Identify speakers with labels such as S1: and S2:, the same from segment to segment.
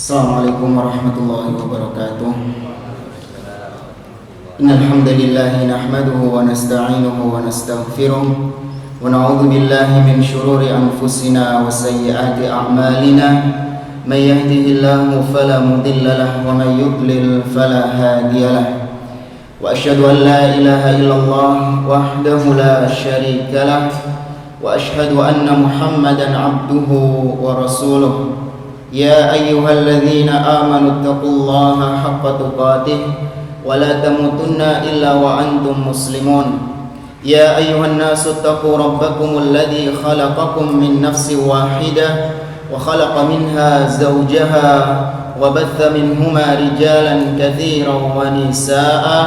S1: Assalamualaikum warahmatullahi wabarakatuh. Innal hamdalillah nahmaduhu wa nasta'inuhu wa nastaghfiruh wa na'udzu billahi min shururi anfusina wa sayyiati a'malina. May yahdihillahu fala mudilla lahu wa may yudlil fala hadiya lahu. Wa asyhadu an la ilaha illallah wahdahu la syarika lahu wa asyhadu anna Muhammadan 'abduhu wa rasuluh. Ya ayyuhalladzina amanu taqullaha haqqa tuqatih wa la tamutunna illa wa antum muslimun. Ya ayyuhan nasu taqu rabbakumul ladzi khalaqakum min nafsin wahidah wa khalaqa minha zawjaha wa batha minhuma rijalan katsiran wa nisaa'a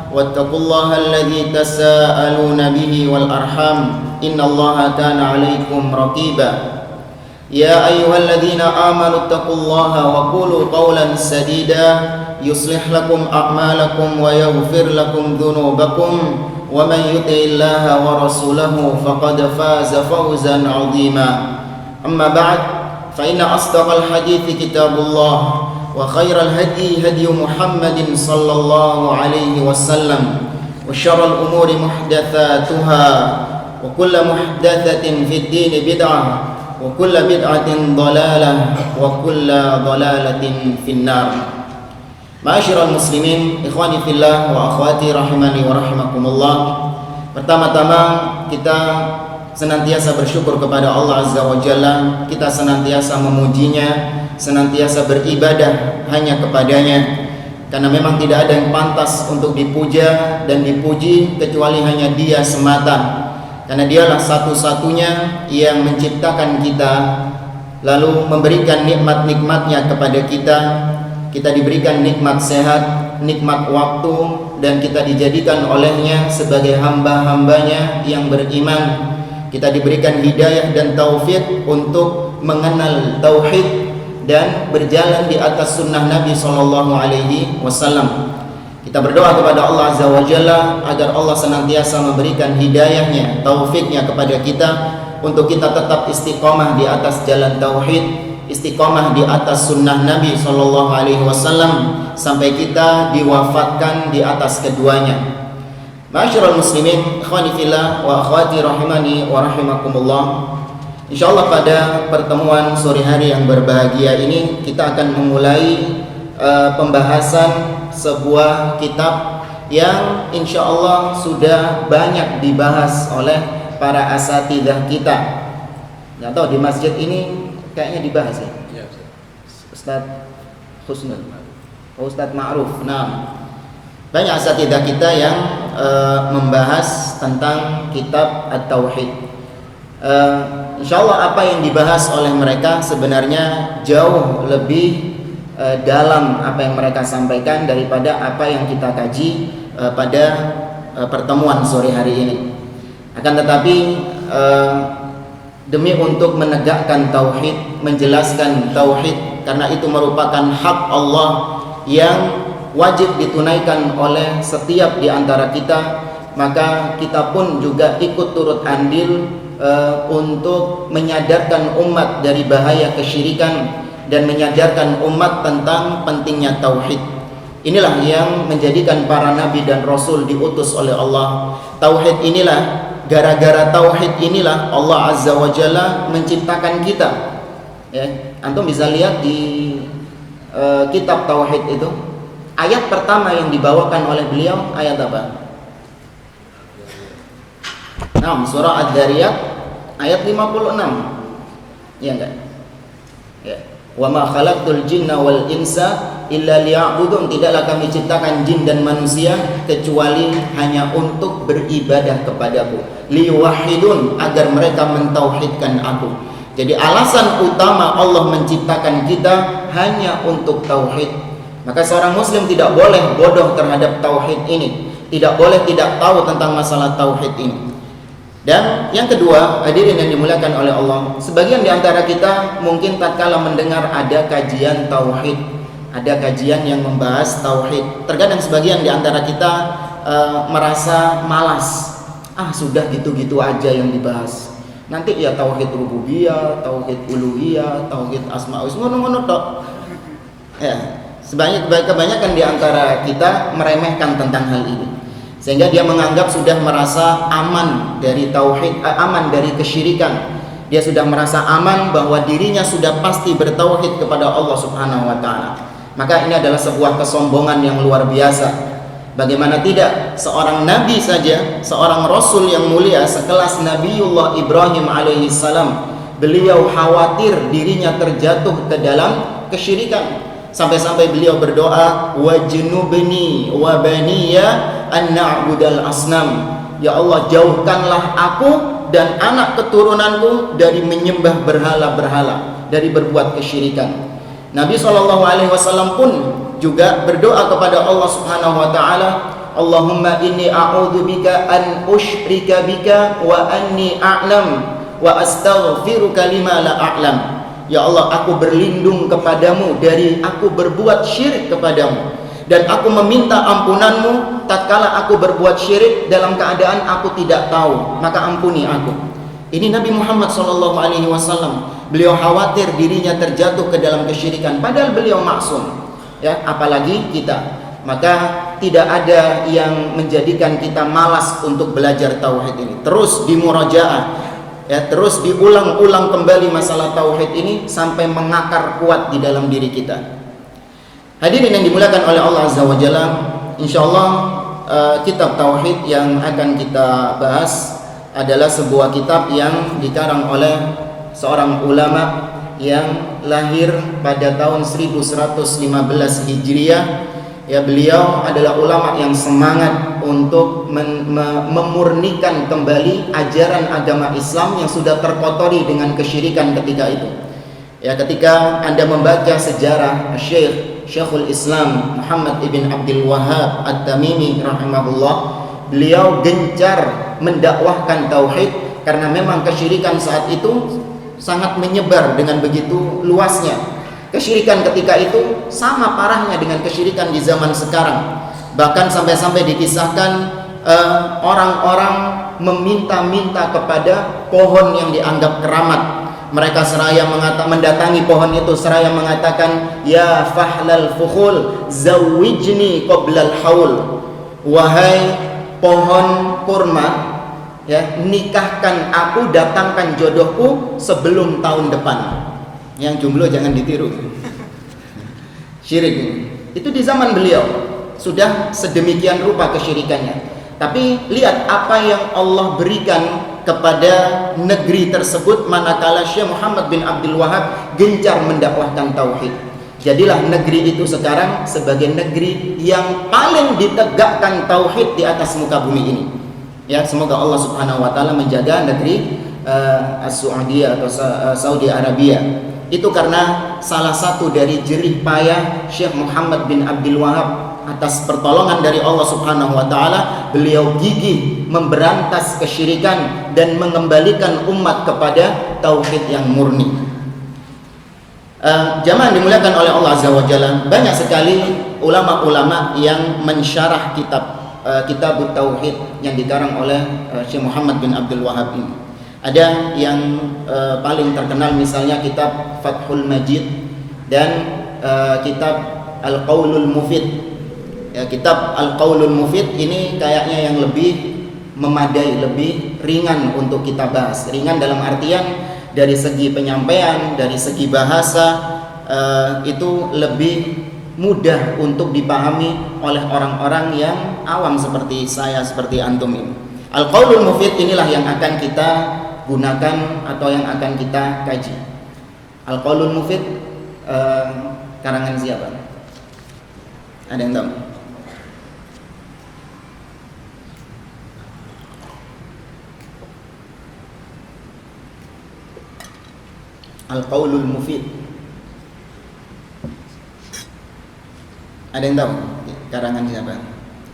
S1: wattaqullaha alladzi tasaaluna bihi wal arham innallaha kana 'alaikum raqiba. Ya ayyuhalladzina amanu taqullaha wa qulu qawlan sadida yuslih lakum a'malakum wa yaghfir lakum dhunubakum wa man yuti'illaha wa rasulahu faqad faza fawzan 'azima. Amma ba'd, fa inna asdaqal hadithi kitabullah wa khairal hadi hadi Muhammadin sallallahu alaihi wasallam wa syarrul umuri muhdatsatuha wa kullu muhdatsatin fid din bid'ah wa kullu bid'atin dhalalah wa kullu dhalalatin finnar. Ma'asyiral muslimin, ikhwani fillah wa akhwati rahimani wa rahimakumullah. Pertama-tama kita senantiasa bersyukur kepada Allah Azza wa Jalla. Kita senantiasa memujinya, senantiasa beribadah hanya kepadanya, karena memang tidak ada yang pantas untuk dipuja dan dipuji kecuali hanya Dia semata. Karena Dialah satu-satunya yang menciptakan kita, lalu memberikan nikmat-nikmatnya kepada kita. Kita diberikan nikmat sehat, nikmat waktu, dan kita dijadikan olehnya sebagai hamba-hambanya yang beriman. Kita diberikan hidayah dan taufik untuk mengenal tauhid dan berjalan di atas sunnah Nabi SAW. Kita berdoa kepada Allah Azza wa Jalla agar Allah senantiasa memberikan hidayahnya, taufiknya kepada kita untuk kita tetap istiqomah di atas jalan tauhid, istiqomah di atas sunnah Nabi SAW sampai kita diwafatkan di atas keduanya. Ma'asyiral muslimin, ikhwani fillah wa akhwati rahimani wa rahimakumullah. Insyaallah pada pertemuan sore hari yang berbahagia ini kita akan memulai pembahasan sebuah kitab yang insyaallah sudah banyak dibahas oleh para asatidzah kita. Nggak tahu di masjid ini kayaknya dibahas ya? Iya, Ustaz Husnul, Ustaz Ma'ruf. Nah, banyak asatidzah kita yang membahas tentang kitab At-Tauhid. Insyaallah apa yang dibahas oleh mereka sebenarnya jauh lebih dalam apa yang mereka sampaikan daripada apa yang kita kaji pada pertemuan sore hari ini. Akan tetapi demi untuk menegakkan tauhid, menjelaskan tauhid, karena itu merupakan hak Allah yang wajib ditunaikan oleh setiap di antara kita, maka kita pun juga ikut turut andil untuk menyadarkan umat dari bahaya kesyirikan dan menyadarkan umat tentang pentingnya tauhid. Inilah yang menjadikan para nabi dan rasul diutus oleh Allah. Tauhid inilah, gara-gara tauhid inilah Allah Azza wa Jalla menciptakan kita. Ya, antum bisa lihat di kitab tauhid itu, ayat pertama yang dibawakan oleh beliau ayat apa? Nah, surah Ad-Dzariyat ayat 56. Iya enggak? Ya. Wa ma khalaqtul jinna wal insa illa liya'budun. Tidaklah kami ciptakan jin dan manusia kecuali hanya untuk beribadah kepadaku. Liwahidun, agar mereka mentauhidkan aku. Jadi alasan utama Allah menciptakan kita hanya untuk tauhid. Maka seorang muslim tidak boleh bodoh terhadap tauhid ini, tidak boleh tidak tahu tentang masalah tauhid ini. Dan yang kedua, hadirin yang dimuliakan oleh Allah, sebagian di antara kita mungkin tatkala mendengar ada kajian tauhid, ada kajian yang membahas tauhid, terkadang sebagian di antara kita merasa malas. Sudah gitu-gitu aja yang dibahas. Nanti ya tauhid rububiyah, tauhid uluhiyah, tauhid asma wa ngono-ngono tok. Ya, kebanyakan di antara kita meremehkan tentang hal ini, sehingga dia menganggap sudah merasa aman dari tauhid, aman dari kesyirikan. Dia sudah merasa aman bahwa dirinya sudah pasti bertauhid kepada Allah Subhanahu wa taala. Maka ini adalah sebuah kesombongan yang luar biasa. Bagaimana tidak, seorang nabi saja, seorang rasul yang mulia sekelas Nabiullah Ibrahim alaihissalam, beliau khawatir dirinya terjatuh ke dalam kesyirikan, sampai-sampai beliau berdoa, wajnubni wa baniya an na'budal asnam. Ya Allah, jauhkanlah aku dan anak keturunanku dari menyembah berhala-berhala, dari berbuat kesyirikan. Nabi SAW pun juga berdoa kepada Allah Subhanahu wa taala, Allahumma inni a'udzubika an usyrika bika wa anni a'lam wa astaghfiruka lima la a'lam. Ya Allah, aku berlindung kepadamu dari aku berbuat syirik kepadamu, dan aku meminta ampunanmu tatkala aku berbuat syirik dalam keadaan aku tidak tahu, maka ampuni aku. Ini Nabi Muhammad SAW. Beliau khawatir dirinya terjatuh ke dalam kesyirikan, padahal beliau maksum. Ya, apalagi kita. Maka tidak ada yang menjadikan kita malas untuk belajar tauhid ini. Terus dimurajaah, ya, terus diulang-ulang kembali masalah tauhid ini sampai mengakar kuat di dalam diri kita. Hadirin yang dimuliakan oleh Allah Azza wa Jalla, insyaallah kitab tauhid yang akan kita bahas adalah sebuah kitab yang dikarang oleh seorang ulama yang lahir pada tahun 1115 Hijriah. Ya, beliau adalah ulama yang semangat untuk memurnikan kembali ajaran agama Islam yang sudah terkotori dengan kesyirikan ketika itu. Ya, ketika Anda membaca sejarah Syekhul Islam Muhammad ibn Abdul Wahhab At-Tamimi rahimahullah, beliau gencar mendakwahkan tauhid karena memang kesyirikan saat itu sangat menyebar dengan begitu luasnya. Kesyirikan ketika itu sama parahnya dengan kesyirikan di zaman sekarang. Bahkan sampai-sampai dikisahkan orang-orang meminta-minta kepada pohon yang dianggap keramat. Mereka seraya mendatangi pohon itu seraya mengatakan, ya fahlal fukhul zawijni qoblal haul. Wahai pohon kurma, ya, nikahkan aku, datangkan jodohku sebelum tahun depan. Yang jomblo jangan ditiru. Syirik itu di zaman beliau sudah sedemikian rupa kesyirikannya. Tapi lihat apa yang Allah berikan kepada negeri tersebut manakala Syekh Muhammad bin Abdul Wahhab gencar mendakwahkan tauhid. Jadilah negeri itu sekarang sebagai negeri yang paling ditegakkan tauhid di atas muka bumi ini. Ya, semoga Allah Subhanahu wa taala menjaga negeri As-Saudiyah atau Saudi Arabia. Itu karena salah satu dari jerih payah Syekh Muhammad bin Abdul Wahhab atas pertolongan dari Allah Subhanahu wa taala, beliau gigih memberantas kesyirikan dan mengembalikan umat kepada tauhid yang murni. Jamaah dimuliakan oleh Allah Azza wa Jalla, banyak sekali ulama-ulama yang mensyarah kitab tauhid yang dikarang oleh Syekh Muhammad bin Abdul Wahhab ini. Ada yang paling terkenal misalnya kitab Fathul Majid dan kitab Al-Qaulul Mufid. Ya, kitab Al-Qaulul Mufid ini kayaknya yang lebih memadai, lebih ringan untuk kita bahas. Ringan dalam artian dari segi penyampaian, dari segi bahasa, itu lebih mudah untuk dipahami oleh orang-orang yang awam seperti saya, seperti antum ini. Al-Qaulul Mufid inilah yang akan kita gunakan atau yang akan kita kaji. Al-Qaulul Mufid karangan siapa? Ada yang tahu? Al-Qaulul Mufid. Ada yang tahu karangan siapa?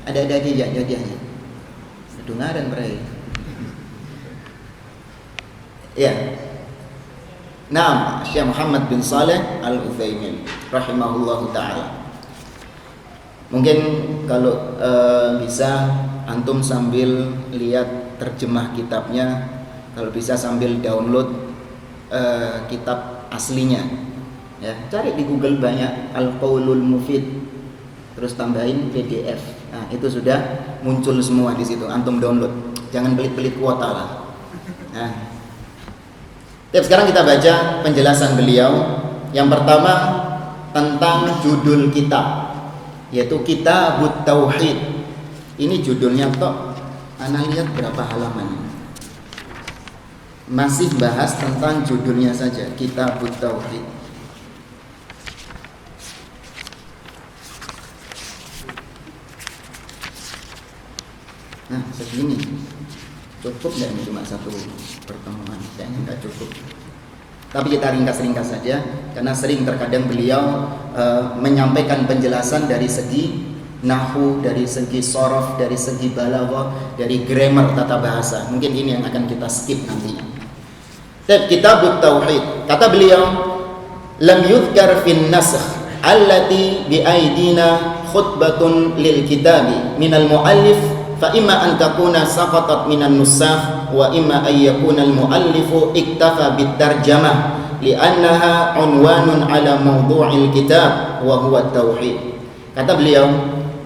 S1: Ada hadiahnya. Dengaran berai. Ya. Naam, Syekh Muhammad bin Saleh Al-Utsaimin rahimahullahu taala. Mungkin kalau bisa antum sambil lihat terjemah kitabnya, kalau bisa sambil download kitab aslinya. Ya, cari di Google banyak Al-Qaulul Mufid, terus tambahin PDF. Nah, itu sudah muncul semua di situ. Antum download. Jangan pelit-pelit kuota lah. Nah, sekarang kita baca penjelasan beliau. Yang pertama tentang judul kitab, yaitu Kitabut Tauhid. Ini judulnya toh. Ana lihat berapa halaman. Masih bahas tentang judulnya saja, Kitabut Tauhid. Nah, segini cukup nggak ini cuma satu pertemuan? Kayaknya nggak cukup. Tapi kita ringkas-ringkas saja, karena sering terkadang beliau menyampaikan penjelasan dari segi nahwu, dari segi sorof, dari segi balaghah, dari grammar tata bahasa. Mungkin ini yang akan kita skip nantinya. Kitabut Tauhid, kata beliau, lam yuzkar fin nasakh allati bi aidina khutbatun lil kitabi minal muallif fa imma an takuna saqatat minan nusakh wa imma ay yakuna al muallifu iktafa bit tarjamah li'annaha unwanun ala mawdu'il kitab wa huwa tauhid. Kata beliau,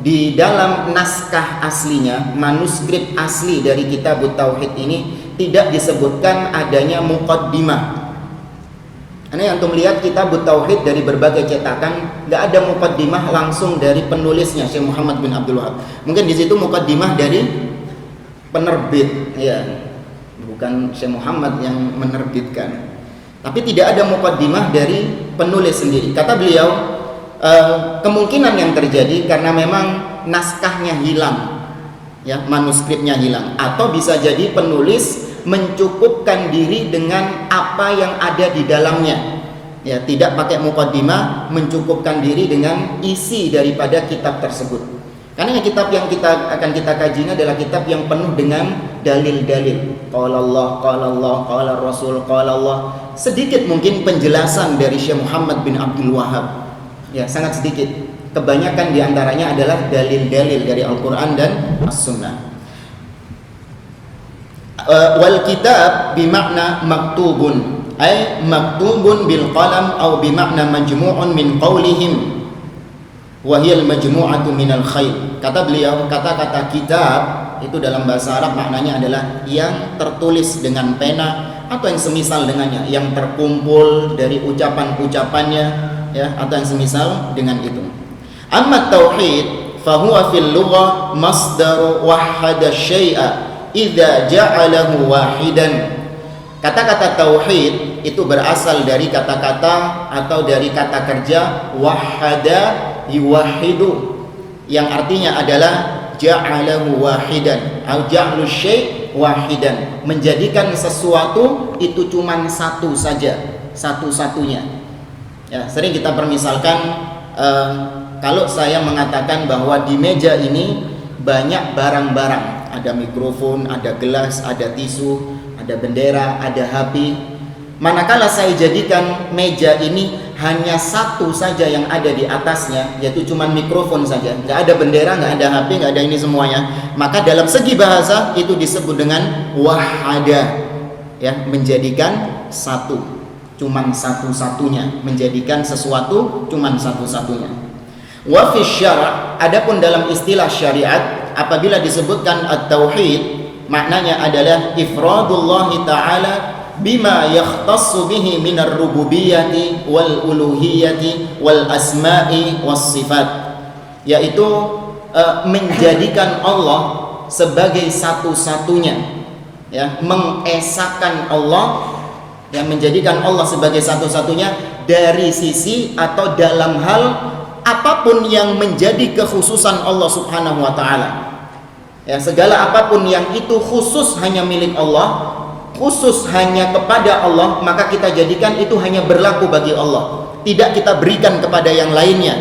S1: di dalam naskah aslinya, manuskrip asli dari Kitabut Tauhid ini tidak disebutkan adanya muqaddimah. Ini yang antum lihat Kitabut Tauhid dari berbagai cetakan, nggak ada muqaddimah langsung dari penulisnya Syekh Muhammad bin Abdul Wahab. Mungkin di situ muqaddimah dari penerbit, ya, bukan Syekh Muhammad yang menerbitkan. Tapi tidak ada muqaddimah dari penulis sendiri. Kata beliau, kemungkinan yang terjadi karena memang naskahnya hilang, ya, manuskripnya hilang, atau bisa jadi penulis mencukupkan diri dengan apa yang ada di dalamnya, ya, tidak pakai muqaddimah, mencukupkan diri dengan isi daripada kitab tersebut. Karena kitab yang akan kita kaji ini adalah kitab yang penuh dengan dalil-dalil. Qala Allah, qala Rasul, qala Allah. Sedikit mungkin penjelasan dari Syekh Muhammad bin Abdul Wahab, ya, sangat sedikit. Kebanyakan diantaranya adalah dalil-dalil dari Al-Quran dan As-Sunnah. Wal kitab bimakna maktubun, ay maktubun bil qalam atau bimakna majmu'un min qawlihim wa hiya al majmu'atu minal khair. Kata beliau, kata-kata kitab itu dalam bahasa Arab maknanya adalah yang tertulis dengan pena atau yang semisal dengannya, yang terkumpul dari ucapan-ucapannya, ya, atau yang semisal dengan itu. Amma tauhid fahuwa fil lughah masdaru wahhada syai'a idza ja'alahu wahidan. Kata-kata tauhid itu berasal dari kata-kata atau dari kata kerja wahada yuwahidu, yang artinya adalah ja'alahu wahidan atau ja'lu syai' wahidan, menjadikan sesuatu itu cuma satu saja, satu-satunya. Ya, sering kita permisalkan, kalau saya mengatakan bahwa di meja ini banyak barang-barang, ada mikrofon, ada gelas, ada tisu, ada bendera, ada HP. Manakala saya jadikan meja ini hanya satu saja yang ada di atasnya, yaitu cuma mikrofon saja, nggak ada bendera, nggak ada HP, nggak ada ini semuanya, maka dalam segi bahasa itu disebut dengan wahada, ya, menjadikan satu, cuma satu-satunya, menjadikan sesuatu cuma satu-satunya. Wa fi syara', adapun dalam istilah syariat, apabila disebutkan at-tauhid, maknanya adalah ifradullah ta'ala bima yakhtassu bihi minar rububiyyati wal uluhiyyati wal asma'i was sifat, yaitu menjadikan Allah sebagai satu-satunya, ya, mengesahkan Allah, ya, menjadikan Allah sebagai satu-satunya dari sisi atau dalam hal apapun yang menjadi kekhususan Allah Subhanahu wa ta'ala, ya, segala apapun yang itu khusus hanya milik Allah, khusus hanya kepada Allah, maka kita jadikan itu hanya berlaku bagi Allah, tidak kita berikan kepada yang lainnya,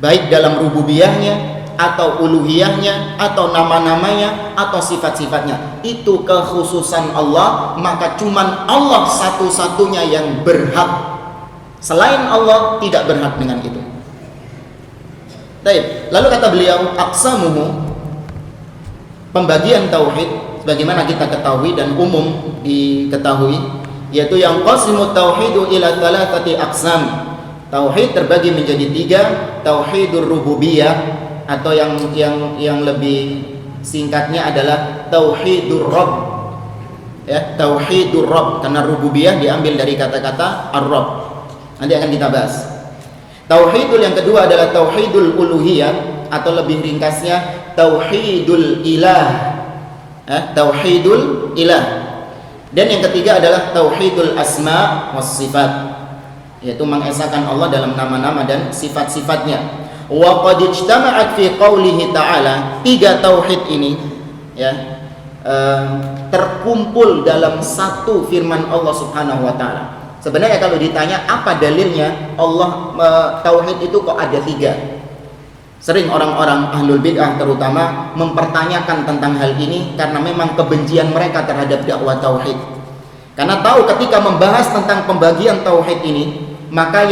S1: baik dalam rububiyahnya atau uluhiyahnya atau nama-namanya atau sifat-sifatnya. Itu kekhususan Allah, maka cuman Allah satu-satunya yang berhak, selain Allah tidak berhak dengan itu. Baik, lalu kata beliau, aqsamuhu, pembagian tauhid sebagaimana kita ketahui dan umum diketahui, yaitu yang qasimut tauhidu ila thalathati aqsam. Tauhid terbagi menjadi 3, tauhidur rububiyah atau yang lebih singkatnya adalah tauhidur rabb. Ya, tauhidur rabb, karena rububiyah diambil dari kata-kata ar-rabb. Nanti akan kita bahas. Tauhidul yang kedua adalah tauhidul uluhiyah atau lebih ringkasnya tauhidul ilah. Tauhidul ilah. Dan yang ketiga adalah tauhidul asma was sifat, yaitu mengesahkan Allah dalam nama-nama dan sifat-sifatnya. Wa qad ijtama'at fi qoulihi ta'ala, 3 tauhid ini ya terkumpul dalam satu firman Allah Subhanahu wa taala. Sebenarnya kalau ditanya apa dalilnya Allah tauhid itu kok ada 3? Sering orang-orang ahlul bid'ah terutama mempertanyakan tentang hal ini karena memang kebencian mereka terhadap dakwah tauhid. Karena tahu ketika membahas tentang pembagian tauhid ini, maka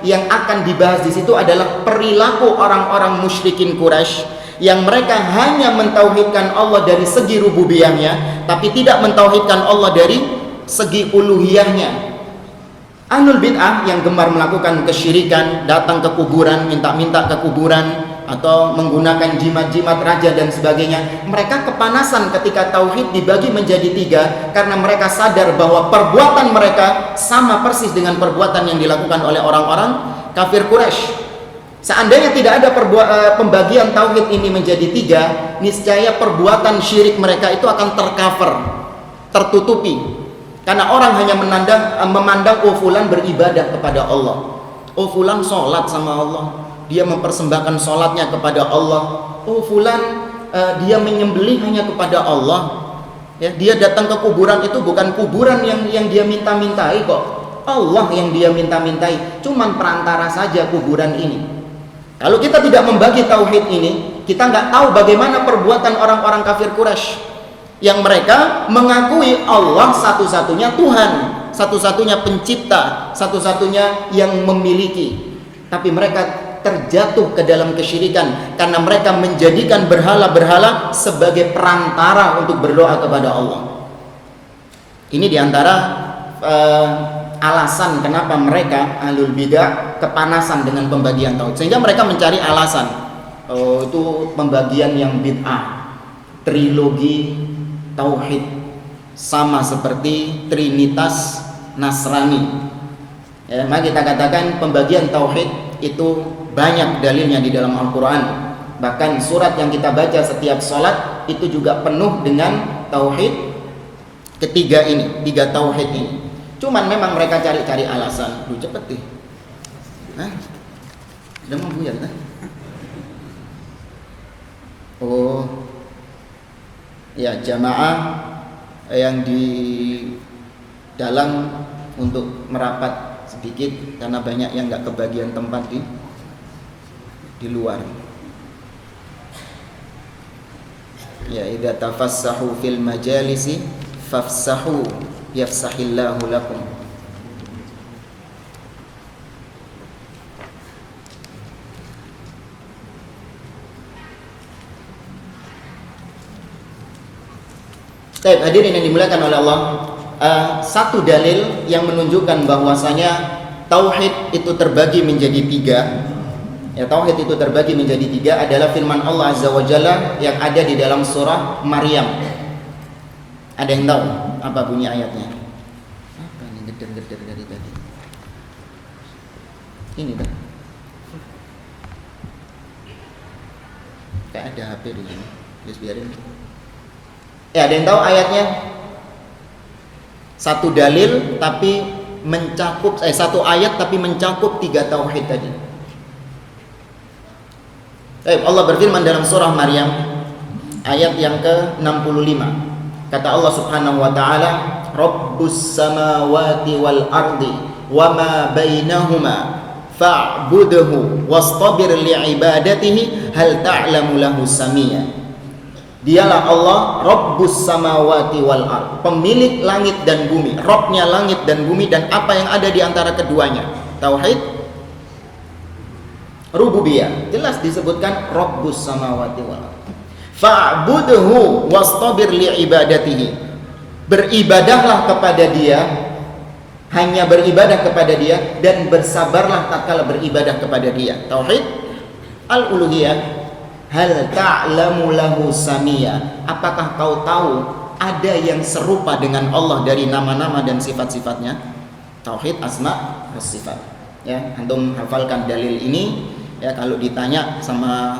S1: yang akan dibahas di situ adalah perilaku orang-orang musyrikin Quraisy yang mereka hanya mentauhidkan Allah dari segi rububiyahnya, tapi tidak mentauhidkan Allah dari segi uluhiyahnya. Ahlul bid'ah yang gemar melakukan kesyirikan, datang ke kuburan, minta-minta ke kuburan, atau menggunakan jimat-jimat raja dan sebagainya, mereka kepanasan ketika tauhid dibagi menjadi 3 karena mereka sadar bahwa perbuatan mereka sama persis dengan perbuatan yang dilakukan oleh orang-orang kafir Quraisy. Seandainya tidak ada pembagian tauhid ini menjadi 3, niscaya perbuatan syirik mereka itu akan tercover, tertutupi. Karena orang hanya memandang fulan beribadah kepada Allah, fulan sholat sama Allah, dia mempersembahkan sholatnya kepada Allah, fulan dia menyembelih hanya kepada Allah, ya, dia datang ke kuburan itu bukan kuburan yang dia minta-mintai kok, Allah yang dia minta-mintai, cuman perantara saja kuburan ini. Kalau kita tidak membagi tauhid ini, kita nggak tahu bagaimana perbuatan orang-orang kafir Quraisy yang mereka mengakui Allah satu-satunya Tuhan, satu-satunya pencipta, satu-satunya yang memiliki, tapi mereka terjatuh ke dalam kesyirikan karena mereka menjadikan berhala-berhala sebagai perantara untuk berdoa kepada Allah. Ini diantara alasan kenapa mereka ahlul bidah kepanasan dengan pembagian tauhid, sehingga mereka mencari alasan. Itu pembagian yang bid'ah, trilogi tauhid, sama seperti trinitas Nasrani. Ya, maka kita katakan pembagian tauhid itu banyak dalilnya di dalam Al-Quran. Bahkan surat yang kita baca setiap sholat itu juga penuh dengan tauhid ketiga ini, 3 tauhid ini. Cuman memang mereka cari-cari alasan. Lu cepet deh. Udah mau buyar kan? Ya, jamaah yang di dalam untuk merapat sedikit karena banyak yang nggak kebagian tempat di luar. Ya, idza tafassahu fil majalisi fafsahu yafsahillahu lakum. Baik, hadirin yang dimuliakan oleh Allah, satu dalil yang menunjukkan bahwasanya tauhid itu terbagi menjadi 3. Ya, tauhid itu terbagi menjadi 3 adalah firman Allah Azza wa Jalla yang ada di dalam surah Maryam. Ada yang tahu apa bunyi ayatnya? Apa ini geder-geder dari tadi? Ini kan? Kayak ada HP di sini. Please biarin. Ada yang tahu ayatnya? Satu dalil tapi mencakup satu ayat tapi mencakup 3 tauhid tadi. Allah berfirman dalam surah Maryam ayat yang ke-65. Kata Allah Subhanahu wa taala, Rabbus samawati wal ardi wama bainahuma fa'budhu wastabir li'ibadatihi hal ta'lamu lahu samia. Dialah Allah Rabbus samawati wal ard, pemilik langit dan bumi, Rabbnya langit dan bumi dan apa yang ada di antara keduanya. Tauhid rububiyah jelas disebutkan Rabbus samawati wal ard. Fa'budhu wastabir li'ibadatihi, beribadahlah kepada Dia hanya beribadah kepada Dia dan bersabarlah tatkala beribadah kepada Dia. Tauhid al-uluhiyah. Hal ta'lamu lahu samia. Apakah kau tahu ada yang serupa dengan Allah dari nama-nama dan sifat-sifatnya? Tauhid asma wa sifat. Ya, antum hafalkan dalil ini. Ya, kalau ditanya sama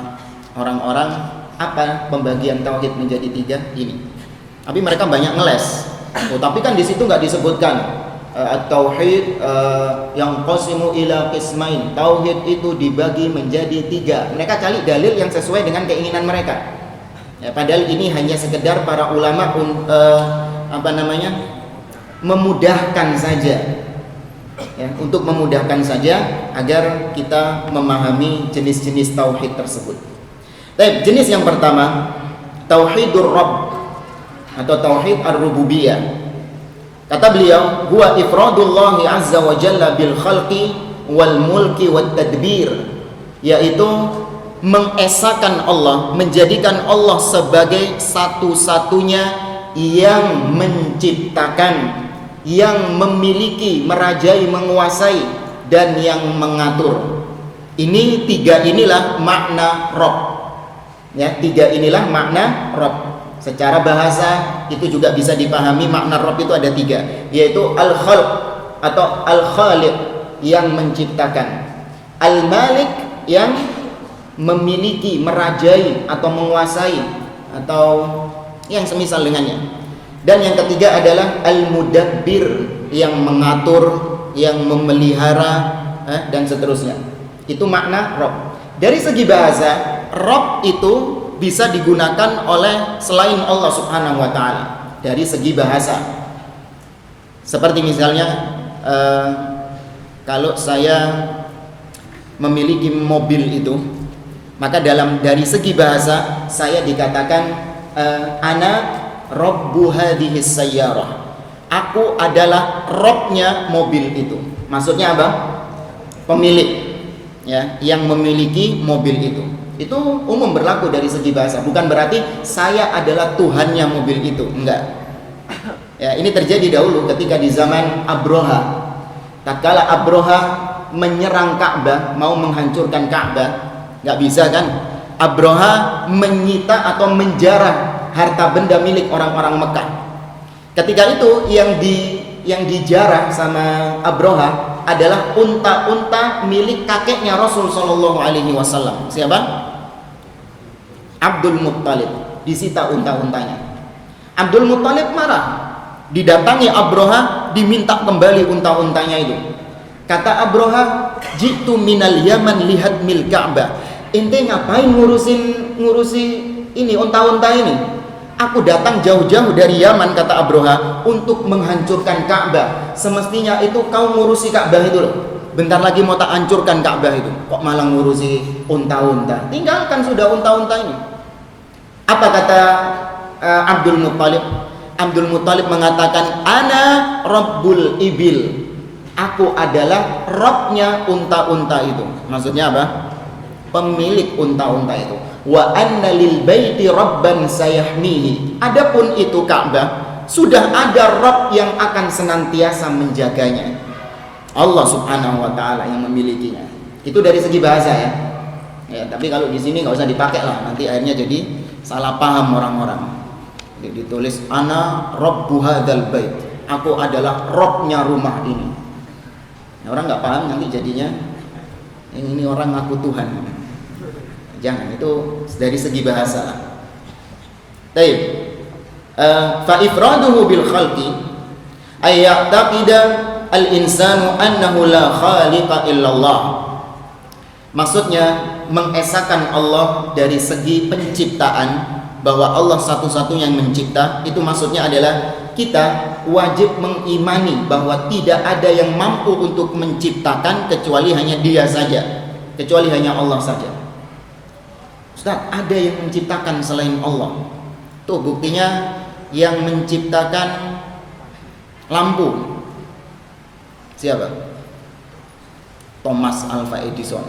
S1: orang-orang apa pembagian tauhid menjadi 3 ini. Tapi mereka banyak ngeles. Oh, tapi kan di situ nggak disebutkan tauhid yang qasimu ila qismain. Tauhid itu dibagi menjadi 3. Mereka cari dalil yang sesuai dengan keinginan mereka. Ya, padahal ini hanya sekedar para ulama memudahkan saja. Ya, untuk memudahkan saja agar kita memahami jenis-jenis tauhid tersebut. Baik, jenis yang pertama tauhidur rabb atau tauhid ar-rububiyah. Kata beliau, huwa ifradullahi azza wa jalla bil khalqi wal mulki wat tadbir, yaitu mengesahkan Allah, menjadikan Allah sebagai satu-satunya yang menciptakan, yang memiliki, merajai, menguasai, dan yang mengatur. Ini 3 inilah makna Rabb. Ya, 3 inilah makna Rabb. Secara bahasa itu juga bisa dipahami makna Rabb itu ada 3, yaitu al-khalq atau al-khaliq yang menciptakan, al-malik yang memiliki, merajai atau menguasai atau yang semisal dengannya, dan yang ketiga adalah al-mudabbir yang mengatur, yang memelihara dan seterusnya. Itu makna Rabb. Dari segi bahasa, Rabb itu bisa digunakan oleh selain Allah Subhanahu wa ta'ala dari segi bahasa. Seperti misalnya kalau saya memiliki mobil itu, maka dari segi bahasa saya dikatakan ana rabbu hadhihi sayyarah. Aku adalah Rabbnya mobil itu. Maksudnya apa? Pemilik, ya, yang memiliki mobil itu. Itu umum berlaku dari segi bahasa. Bukan berarti saya adalah Tuhannya mobil itu, enggak. Ya, ini terjadi dahulu ketika di zaman Abroha. Tatkala Abroha menyerang Ka'bah, mau menghancurkan Ka'bah, enggak bisa kan? Abroha menyita atau menjarah harta benda milik orang-orang Mekah. Ketika itu yang dijarah sama Abroha adalah unta-unta milik kakeknya Rasul Shallallahu Alaihi Wasallam. Siapa? Abdul Muttalib. Disita unta-untanya. Abdul Muttalib marah. Didatangi Abroha, diminta kembali unta-untanya itu. Kata Abroha, jitu minal Yaman lihat mil Ka'bah. Ente ngapain ngurusi ini unta-unta ini? Aku datang jauh-jauh dari Yaman, kata Abroha, untuk menghancurkan Ka'bah. Semestinya itu kau ngurusi Ka'bah itu loh. Bentar lagi mau tak hancurkan Ka'bah itu. Kok malah ngurusi unta-unta? Tinggalkan sudah unta-unta ini. Apa kata Abdul Muttalib? Abdul Muttalib mengatakan, ana Rabbul Ibil. Aku adalah Rabbnya unta-unta itu. Maksudnya apa? Pemilik unta-unta itu. Wa anna lil baiti rabban sayahmihi. Adapun itu Ka'bah, sudah ada Rabb yang akan senantiasa menjaganya. Allah Subhanahu wa taala yang memilikinya. Itu dari segi bahasa ya. Ya, tapi kalau di sini nggak usah dipakai lah, nanti akhirnya jadi salah paham orang-orang. Jadi ditulis ana rabbu hadzal bait. Aku adalah Rabbnya rumah ini. Nah, orang nggak paham nanti jadinya ini orang ngaku Tuhan. Jangan, itu dari segi bahasa. Baik. Fa ifraduhu bil khalqi ay ya'taqida al insanu annahu la khaliqa illallah. Maksudnya mengesahkan Allah dari segi penciptaan, bahwa Allah satu-satunya yang mencipta. Itu maksudnya adalah kita wajib mengimani bahwa tidak ada yang mampu untuk menciptakan kecuali hanya Dia saja, kecuali hanya Allah saja. Ustaz, ada yang menciptakan selain Allah. Tuh buktinya, yang menciptakan lampu siapa? Thomas Alva Edison.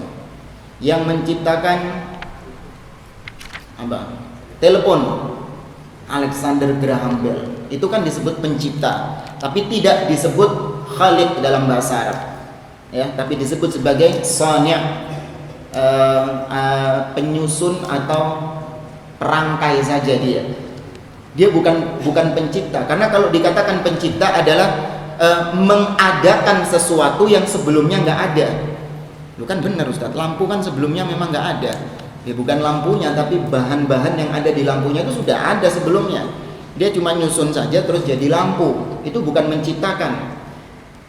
S1: Yang menciptakan apa? Telepon, Alexander Graham Bell. Itu kan disebut pencipta, tapi tidak disebut khaliq dalam bahasa Arab, ya, tapi disebut sebagai sani', penyusun atau perangkai saja dia. Dia bukan pencipta, karena kalau dikatakan pencipta adalah mengadakan sesuatu yang sebelumnya nggak ada. Lu kan benar Ustaz, lampu kan sebelumnya memang nggak ada. Ya bukan lampunya, tapi bahan-bahan yang ada di lampunya itu sudah ada sebelumnya. Dia cuma nyusun saja terus jadi lampu. Itu bukan menciptakan.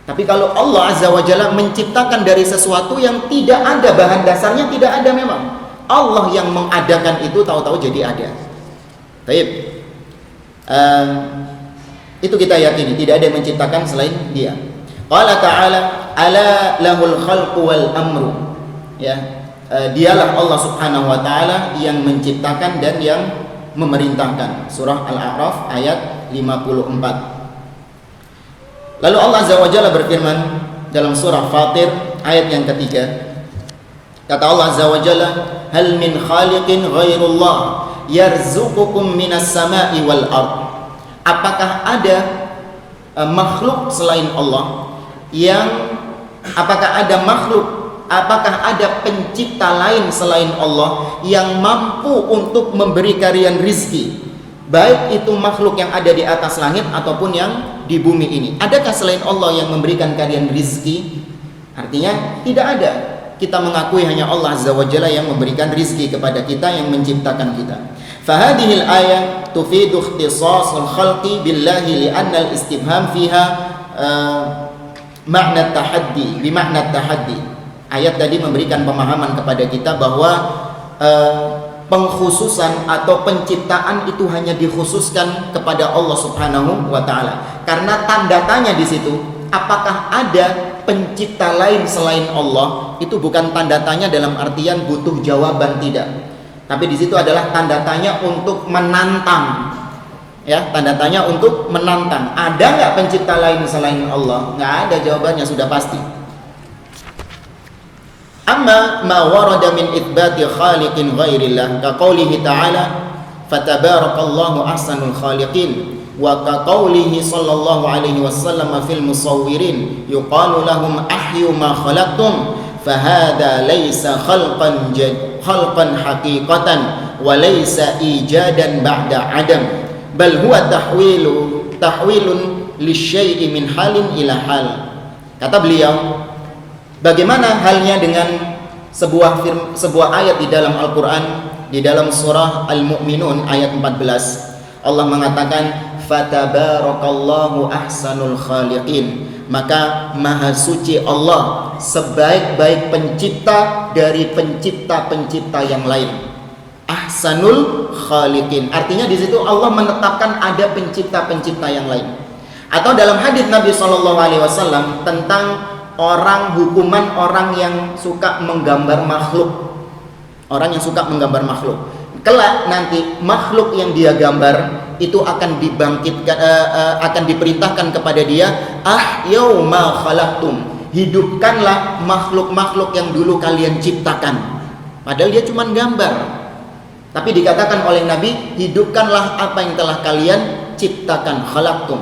S1: Tapi kalau Allah Azza wa Jalla menciptakan dari sesuatu yang tidak ada, bahan dasarnya tidak ada memang. Allah yang mengadakan itu tahu-tahu jadi ada. Baik. Itu kita yakini, tidak ada yang menciptakan selain Dia. Qala ta'ala ala lahul khalqu wal amru. Ya. Dialah Allah Subhanahu wa taala yang menciptakan dan yang memerintahkan. Surah Al-A'raf ayat 54. Lalu Allah Azza wa Jalla berfirman dalam surah Fatir ayat yang ketiga. Kata Allah Azza wa Jalla, "Hal min khaliqin ghairullah yarzuqukum minas sama'i wal ard." Apakah ada makhluk selain Allah apakah ada pencipta lain selain Allah yang mampu untuk memberi kalian rizki, baik itu makhluk yang ada di atas langit ataupun yang di bumi ini? Adakah selain Allah yang memberikan kalian rizki? Artinya tidak ada. Kita mengakui hanya Allah Azza wa Jalla yang memberikan rizki kepada kita, yang menciptakan kita. Fahadihil ayat tufidu ikhtisasul khalqi billahi li'anna al-istifham fiha makna tahaddi, bimakna tahaddi. Ayat tadi memberikan pemahaman kepada kita bahwa pengkhususan atau penciptaan itu hanya dikhususkan kepada Allah Subhanahu wa taala. Karena tanda tanya di situ, apakah ada pencipta lain selain Allah? Itu bukan tanda tanya dalam artian butuh jawaban, tidak. Tapi di situ adalah tanda tanya untuk menantang. Ya, tanda tanya untuk menantang. Ada nggak pencipta lain selain Allah? Nggak ada, jawabannya sudah pasti. Amma ma warada min itsbati khaliqin ghairillah ka qoulihi ta'ala fatabarakallahu ahsanul khaliqin wa ka qoulihi sallallahu alaihi wasallam fil musawwirin yuqalu lahum ahyu ma khalaqtum fahada laysa khalqan haqiqatan wa laysa ijadan ba'da adam bal huwa tahwilun lisyai'i min halin ila hal. Kata beliau, bagaimana halnya dengan sebuah ayat di dalam Al-Quran, di dalam surah Al-Mu'minun ayat 14. Allah mengatakan fatabarakallahu ahsanul khaliqin, maka maha suci Allah sebaik-baik pencipta dari pencipta-pencipta yang lain. Ahsanul khaliqin, artinya di situ Allah menetapkan ada pencipta-pencipta yang lain. Atau dalam hadis Nabi SAW tentang hukuman orang yang suka menggambar makhluk. Orang yang suka menggambar makhluk, kelak nanti makhluk yang dia gambar itu akan dibangkitkan, akan diperintahkan kepada dia, yauma khalaqtum, hidupkanlah makhluk-makhluk yang dulu kalian ciptakan. Padahal dia cuma gambar. Tapi dikatakan oleh Nabi, hidupkanlah apa yang telah kalian ciptakan, khalaqtum.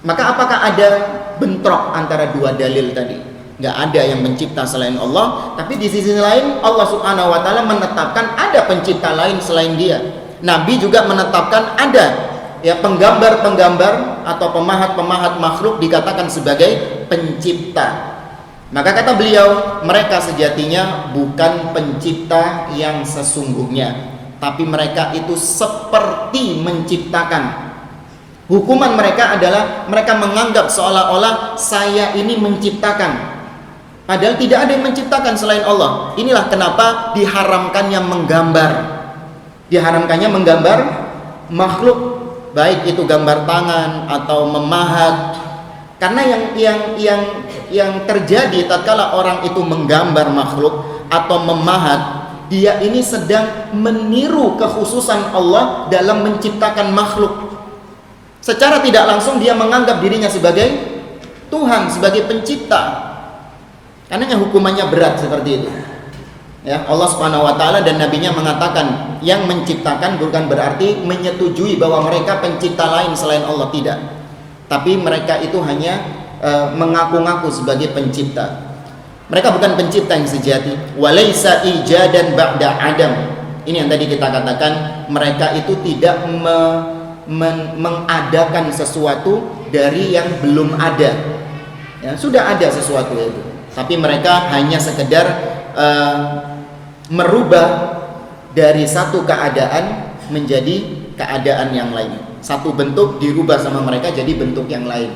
S1: Maka apakah ada bentrok antara dua dalil tadi? Nggak ada yang mencipta selain Allah, tapi di sisi lain Allah Subhanahu wa taala menetapkan ada pencipta lain selain Dia. Nabi juga menetapkan ada ya penggambar-penggambar atau pemahat-pemahat makhluk dikatakan sebagai pencipta. Maka kata beliau, mereka sejatinya bukan pencipta yang sesungguhnya, tapi mereka itu seperti menciptakan. Hukuman mereka adalah mereka menganggap seolah-olah saya ini menciptakan, padahal tidak ada yang menciptakan selain Allah. Inilah kenapa diharamkannya menggambar makhluk, baik itu gambar tangan atau memahat. Karena yang terjadi tatkala orang itu menggambar makhluk atau memahat, dia ini sedang meniru kekhususan Allah dalam menciptakan makhluk. Secara tidak langsung dia menganggap dirinya sebagai Tuhan, sebagai pencipta. Karena hukumannya berat seperti itu. Ya, Allah Subhanahu wa taala dan nabinya mengatakan yang menciptakan bukan berarti menyetujui bahwa mereka pencipta lain selain Allah, tidak. Tapi mereka itu hanya mengaku-ngaku sebagai pencipta. Mereka bukan pencipta yang sejati. Walaisa ijadan ba'da adam. Ini yang tadi kita katakan, mereka itu tidak mengadakan sesuatu dari yang belum ada. Ya, sudah ada sesuatu itu, tapi mereka hanya sekedar merubah dari satu keadaan menjadi keadaan yang lain. Satu bentuk dirubah sama mereka jadi bentuk yang lain.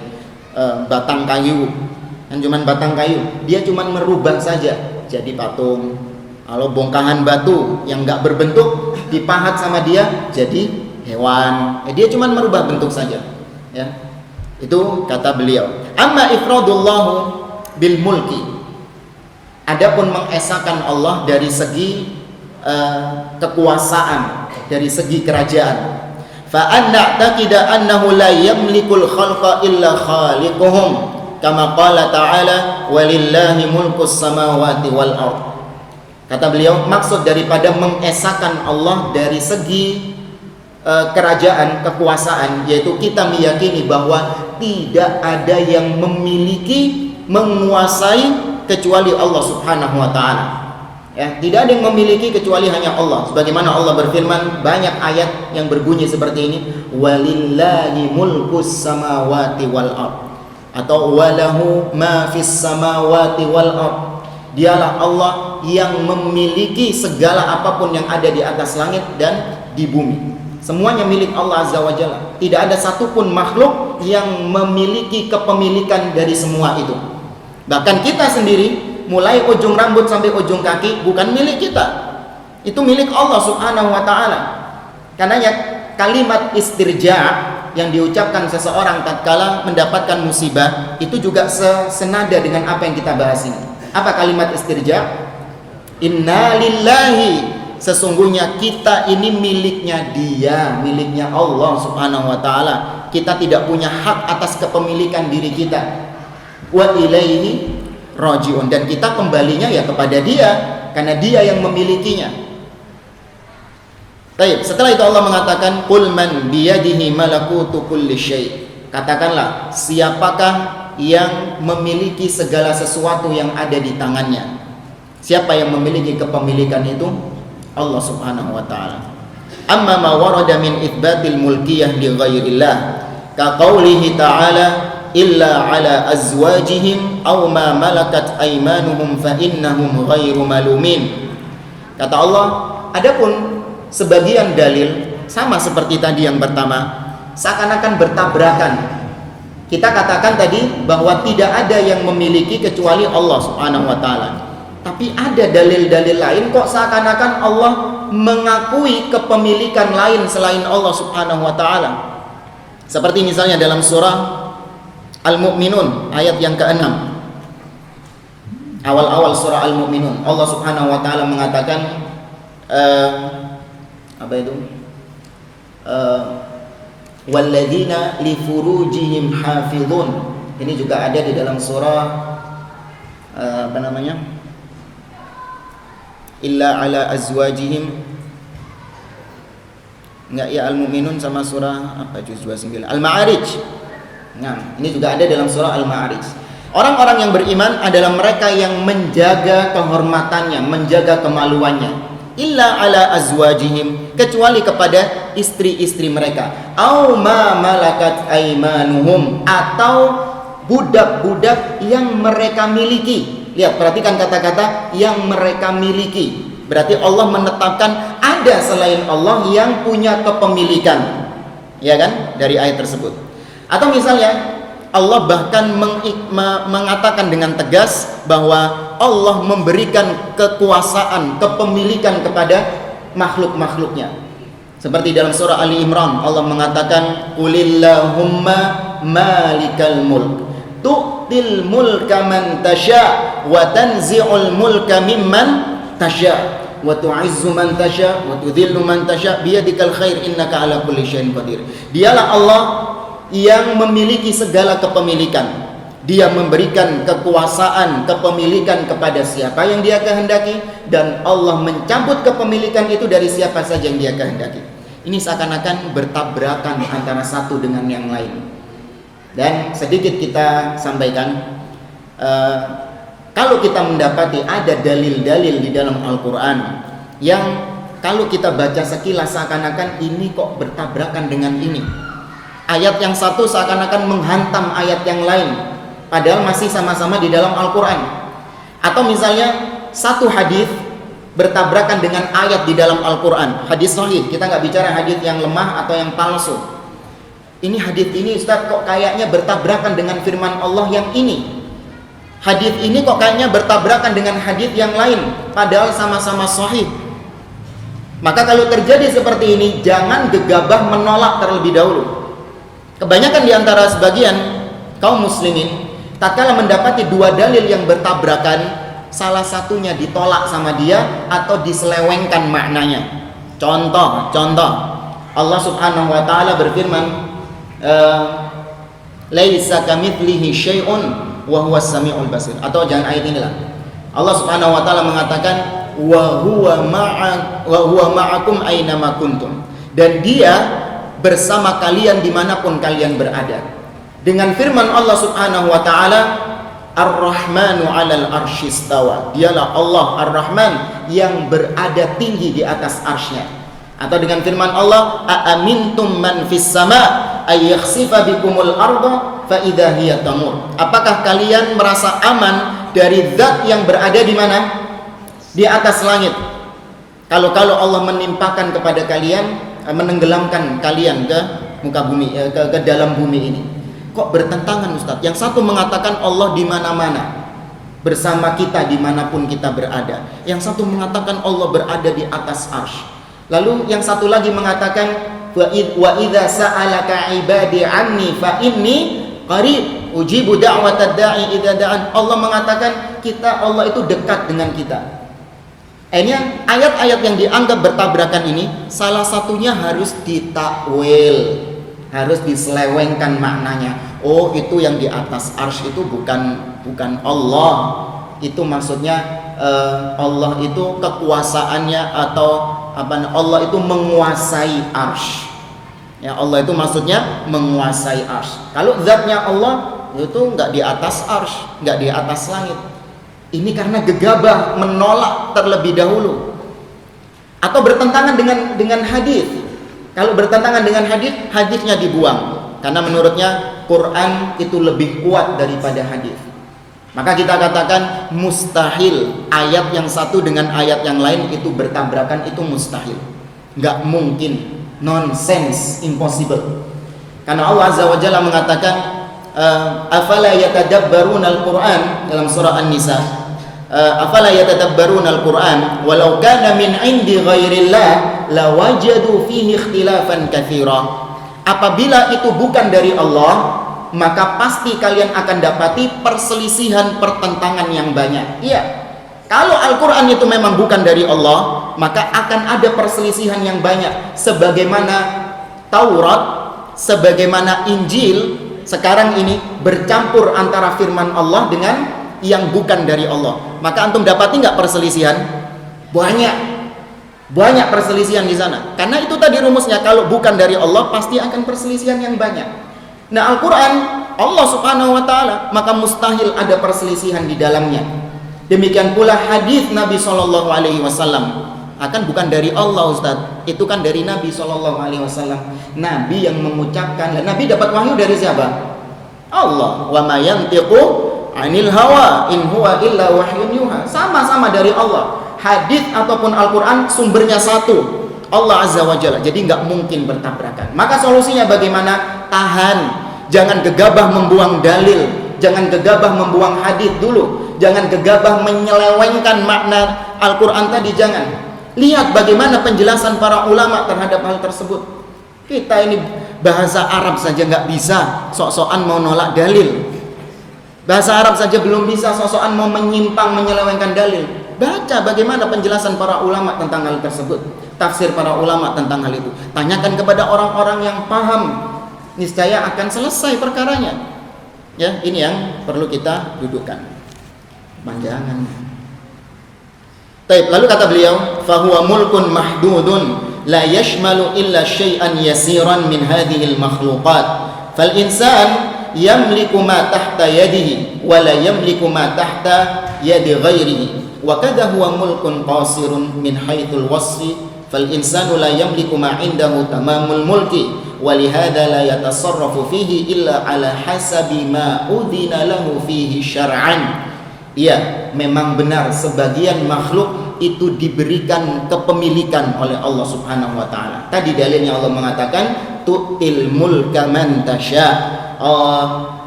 S1: Batang kayu, yang cuman batang kayu, dia cuman merubah saja jadi patung. Kalau bongkahan batu yang nggak berbentuk dipahat sama dia jadi hewan. Dia cuman merubah bentuk saja. Ya, itu kata beliau. Amma ifradullahu bil mulki. Adapun mengesahkan Allah dari segi kekuasaan, dari segi kerajaan. Fa anna taqida annahu la yamlikul khalqa illa khaliquhum kama qala ta'ala walillahi mulkus samawati wal ard. Kata beliau, maksud daripada mengesahkan Allah dari segi kerajaan, kekuasaan, yaitu kita meyakini bahwa tidak ada yang memiliki, menguasai kecuali Allah Subhanahu wa taala. Ya, tidak ada yang memiliki kecuali hanya Allah. Sebagaimana Allah berfirman, banyak ayat yang berbunyi seperti ini, walillahi mulkus samawati wal ard, atau walahu ma fis samawati wal ard. Dialah Allah yang memiliki segala apapun yang ada di atas langit dan di bumi. Semuanya milik Allah Azza wa Jalla. Tidak ada satupun makhluk yang memiliki kepemilikan dari semua itu. Bahkan kita sendiri, mulai ujung rambut sampai ujung kaki, bukan milik kita. Itu milik Allah Subhanahu wa ta'ala. Karenanya kalimat istirja yang diucapkan seseorang tatkala mendapatkan musibah itu juga senada dengan apa yang kita bahas ini. Apa kalimat istirja? Inna lillahi, sesungguhnya kita ini miliknya Dia, miliknya Allah Subhanahu wa ta'ala. Kita tidak punya hak atas kepemilikan diri kita. Wa ilaihi rajiun, dan kita kembalinya ya kepada Dia, karena Dia yang memilikinya. Baik, setelah itu Allah mengatakan qul man biyadihi malakutu kulli syai'. Katakanlah, siapakah yang memiliki segala sesuatu yang ada di tangannya? Siapa yang memiliki kepemilikan itu? Allah Subhanahu wa taala. Amma ma warada min itsbatil mulkiyah li ghairillah ka qaulihi ta'ala illa ala azwajihim aw ma malakat aymanuhum fa innahum ghairu malumin. Kata Allah, adapun sebagian dalil sama seperti tadi yang pertama, seakan-akan bertabrakan. Kita katakan tadi bahwa tidak ada yang memiliki kecuali Allah Subhanahu wa taala. Tapi ada dalil-dalil lain kok seakan-akan Allah mengakui kepemilikan lain selain Allah Subhanahu wa taala. Seperti misalnya dalam surah Al-Mu'minun ayat yang ke-6. Awal-awal surah Al-Mu'minun, Allah Subhanahu wa taala mengatakan apa itu? Walladzina li furujihim hafizun. Ini juga ada di dalam surah apa namanya? Illa ala azwajihim. Enggak ya, Al-Mu'minun sama surah apa juz 29? Al-Ma'arij. Nah, ini juga ada dalam surah Al-Ma'arij. Orang-orang yang beriman adalah mereka yang menjaga kehormatannya, menjaga kemaluannya. Illa ala azwajihim, kecuali kepada istri-istri mereka. Au ma malakat aymanuhum, atau budak-budak yang mereka miliki. Lihat, perhatikan kata-kata yang mereka miliki. Berarti Allah menetapkan ada selain Allah yang punya kepemilikan. Ya kan? Dari ayat tersebut. Atau misalnya Allah bahkan mengatakan dengan tegas bahwa Allah memberikan kekuasaan, kepemilikan kepada makhluk-makhluknya. Seperti dalam surah Ali Imran, Allah mengatakan qulillahumma malikal mulk tu'til mulka man tasha wa tanzi'ul mulka mimman tasha wa tu'izzu man tasha wa tudhillu man tasha biyadikal khair innaka ala kulli syai'in qadir. Dialah Allah yang memiliki segala kepemilikan. Dia memberikan kekuasaan, kepemilikan kepada siapa yang Dia kehendaki, dan Allah mencabut kepemilikan itu dari siapa saja yang Dia kehendaki. Ini seakan-akan bertabrakan antara satu dengan yang lain. Dan sedikit kita sampaikan, kalau kita mendapati ada dalil-dalil di dalam Al-Quran yang kalau kita baca sekilas seakan-akan ini kok bertabrakan dengan ini, ayat yang satu seakan-akan menghantam ayat yang lain, padahal masih sama-sama di dalam Al-Quran. Atau misalnya satu hadis bertabrakan dengan ayat di dalam Al-Quran, hadis sahih, kita nggak bicara hadis yang lemah atau yang palsu. Ini hadis ini Ustaz kok kayaknya bertabrakan dengan firman Allah yang ini. Hadis ini kok kayaknya bertabrakan dengan hadis yang lain, padahal sama-sama sahih. Maka kalau terjadi seperti ini, jangan gegabah menolak terlebih dahulu. Kebanyakan di antara sebagian kaum muslimin, tatkala mendapati dua dalil yang bertabrakan, salah satunya ditolak sama dia atau diselewengkan maknanya. Contoh, Allah Subhanahu wa taala berfirman, laisa kamitslihi syai'un wa huwas samiul basir. Atau jangan ayat inilah. Allah Subhanahu wa taala mengatakan wa huwa ma'akum aina ma kuntum. Dan dia bersama kalian dimanapun kalian berada. Dengan firman Allah Subhanahu wa taala, Ar-Rahmanu 'alal arsy istawa. Dialah Allah Ar-Rahman yang berada tinggi di atas arsy-Nya. Atau dengan firman Allah, a'amintum man fis sama' ay yakhsifa bikumul arda fa idza hiya tamur. Apakah kalian merasa aman dari zat yang berada di mana? Di atas langit. Kalau Allah menimpakan kepada kalian, menenggelamkan kalian ke muka bumi, ke dalam bumi ini. Kok bertentangan Ustaz? Yang satu mengatakan Allah di mana-mana, bersama kita dimanapun kita berada. Yang satu mengatakan Allah berada di atas arsy. Lalu yang satu lagi mengatakan wa idza sa'alaka ibadi anni fa inni qarib ujibu da'watad da'i idza da'an. Allah mengatakan Allah itu dekat dengan kita. Ini ayat-ayat yang dianggap bertabrakan ini salah satunya harus ditakwil, harus diselewengkan maknanya. Oh, itu yang di atas arsy itu bukan Allah. Itu maksudnya Allah itu kekuasaannya atau Allah itu menguasai arsy. Ya, Allah itu maksudnya menguasai arsy. Kalau zatnya Allah itu nggak di atas arsy, nggak di atas langit. Ini karena gegabah menolak terlebih dahulu. Atau bertentangan dengan hadis. Kalau bertentangan dengan hadis, hadisnya dibuang. Karena menurutnya Quran itu lebih kuat daripada hadis. Maka kita katakan mustahil ayat yang satu dengan ayat yang lain itu bertabrakan, itu mustahil. Nggak mungkin, nonsense, impossible. Karena Allah Azza wa Jalla mengatakan afala yatadabbaruna al-Quran dalam surah An-Nisa. Afala yatadabbaruna al-Quran walau kana min indi ghairillah lawajadu fihi ikhtilafan katsira. Apabila itu bukan dari Allah, maka pasti kalian akan dapati perselisihan, pertentangan yang banyak. Iya, kalau Al-Quran itu memang bukan dari Allah, maka akan ada perselisihan yang banyak. Sebagaimana Taurat, sebagaimana Injil sekarang ini bercampur antara firman Allah dengan yang bukan dari Allah. Maka antum dapati nggak perselisihan? Banyak perselisihan di sana. Karena itu tadi rumusnya, kalau bukan dari Allah pasti akan perselisihan yang banyak. Nah, Al-Quran Allah Subhanahu wa ta'ala, maka mustahil ada perselisihan di dalamnya. Demikian pula hadis Nabi Shallallahu alaihi wasallam akan bukan dari Allah Ustaz, itu kan dari Nabi Shallallahu alaihi wasallam. Nabi yang mengucapkan. Nabi dapat wahyu dari siapa? Allah. Wa ma yantiqu 'anil hawa in huwa illa wahyun yuha. Sama-sama dari Allah. Hadis ataupun Al-Quran sumbernya satu, Allah Azza wa Jalla. Jadi nggak mungkin bertabrakan. Maka solusinya bagaimana? Tahan. Jangan gegabah membuang dalil, jangan gegabah membuang hadis dulu, jangan gegabah menyelewengkan makna Al-Quran tadi, jangan. Lihat bagaimana penjelasan para ulama terhadap hal tersebut. Kita ini bahasa Arab saja nggak bisa, sok-sokan mau nolak dalil. Bahasa Arab saja belum bisa, sok-sokan mau menyimpang, menyelewengkan dalil. Baca bagaimana penjelasan para ulama tentang hal tersebut, tafsir para ulama tentang hal itu. Tanyakan kepada orang-orang yang paham, niscaya akan selesai perkaranya. Ya, ini yang perlu kita dudukkan. Panjangan. Baik, lalu kata beliau, fahuwa mulkun mahdudun la yashmalu illa syai'an yasiran min hadhil makhluqat. Fal insan yamliku ma tahta yadihi wa la yamliku ma tahta yadi ghairihi wa kadha huwa mulkun qasirun min haitsul wasfi fal insanu la yamliku ma indahu tamamul mulki wa lihadza la yatasarrafu fihi illa ala hasabi ma udina lahu fihi syar'an. Ya, memang benar sebagian makhluk itu diberikan kepemilikan oleh Allah Subhanahu wa taala. Tadi dalilnya Allah mengatakan tu'til mulka man tasya.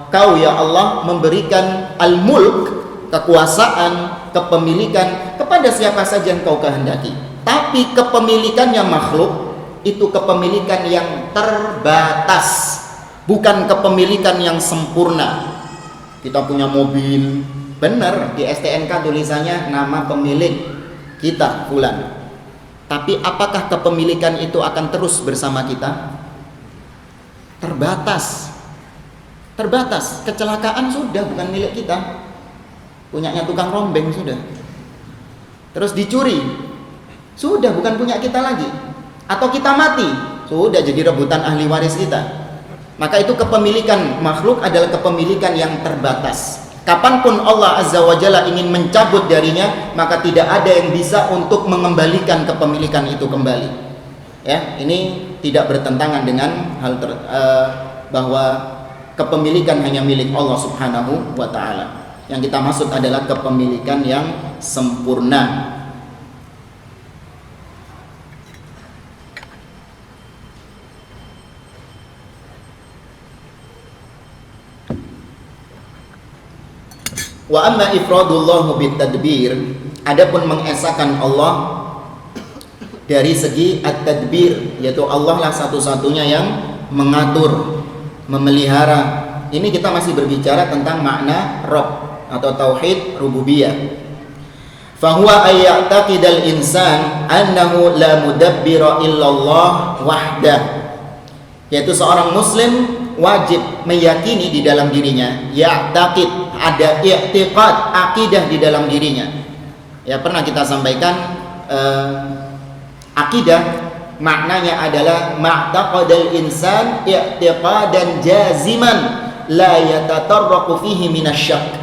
S1: Kau ya Allah memberikan al-mulk, kekuasaan, kepemilikan kepada siapa saja yang kau kehendaki. Tapi kepemilikannya makhluk itu kepemilikan yang terbatas, bukan kepemilikan yang sempurna. Kita punya mobil, benar di STNK tulisannya nama pemilik kita fulan. Tapi apakah kepemilikan itu akan terus bersama kita? Terbatas. Terbatas. Kecelakaan sudah bukan milik kita. Punyanya tukang rombeng sudah. Terus dicuri, sudah bukan punya kita lagi. Atau kita mati, sudah jadi rebutan ahli waris kita. Maka itu kepemilikan makhluk adalah kepemilikan yang terbatas. Kapanpun Allah Azza wa Jalla ingin mencabut darinya, maka tidak ada yang bisa untuk mengembalikan kepemilikan itu kembali. Ya, ini tidak bertentangan dengan hal bahwa kepemilikan hanya milik Allah Subhanahu wa taala. Yang kita maksud adalah kepemilikan yang sempurna. Wa amma ifradullahu bitadbir, adapun mengesahkan Allah dari segi at-tadbir, yaitu Allah lah satu-satunya yang mengatur, memelihara. Ini kita masih berbicara tentang makna Rabb atau tauhid rububiyah. Fahuwa ayya'taqidal insan annahu la mudabbira illallah wahdah, yaitu seorang muslim wajib meyakini di dalam dirinya, ya'taqid, ada i'tiqad, akidah di dalam dirinya. Ya, pernah kita sampaikan akidah maknanya adalah ma'taqadal insan i'tiqadan jaziman la yatatarraqu fihi minasyak.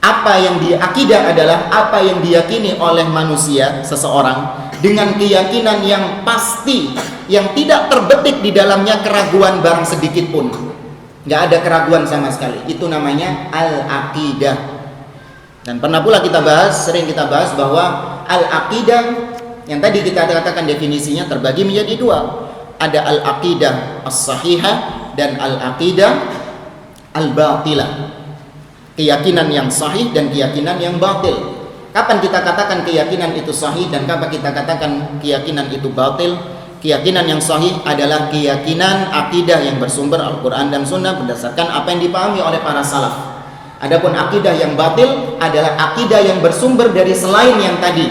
S1: Apa yang diakidah adalah apa yang diyakini oleh manusia seseorang dengan keyakinan yang pasti, yang tidak terbetik di dalamnya keraguan barang sedikit pun. Nggak ada keraguan sama sekali. Itu namanya al-aqidah. Dan pernah pula kita bahas, sering kita bahas bahwa al-aqidah yang tadi kita katakan definisinya terbagi menjadi dua. Ada al-aqidah as-sahihah dan al-aqidah al-batilah. Keyakinan yang sahih dan keyakinan yang batil. Kapan kita katakan keyakinan itu sahih dan kapan kita katakan keyakinan itu batil? Keyakinan yang sahih adalah keyakinan akidah yang bersumber Al-Quran dan Sunnah berdasarkan apa yang dipahami oleh para salaf. Adapun akidah yang batil adalah akidah yang bersumber dari selain yang tadi.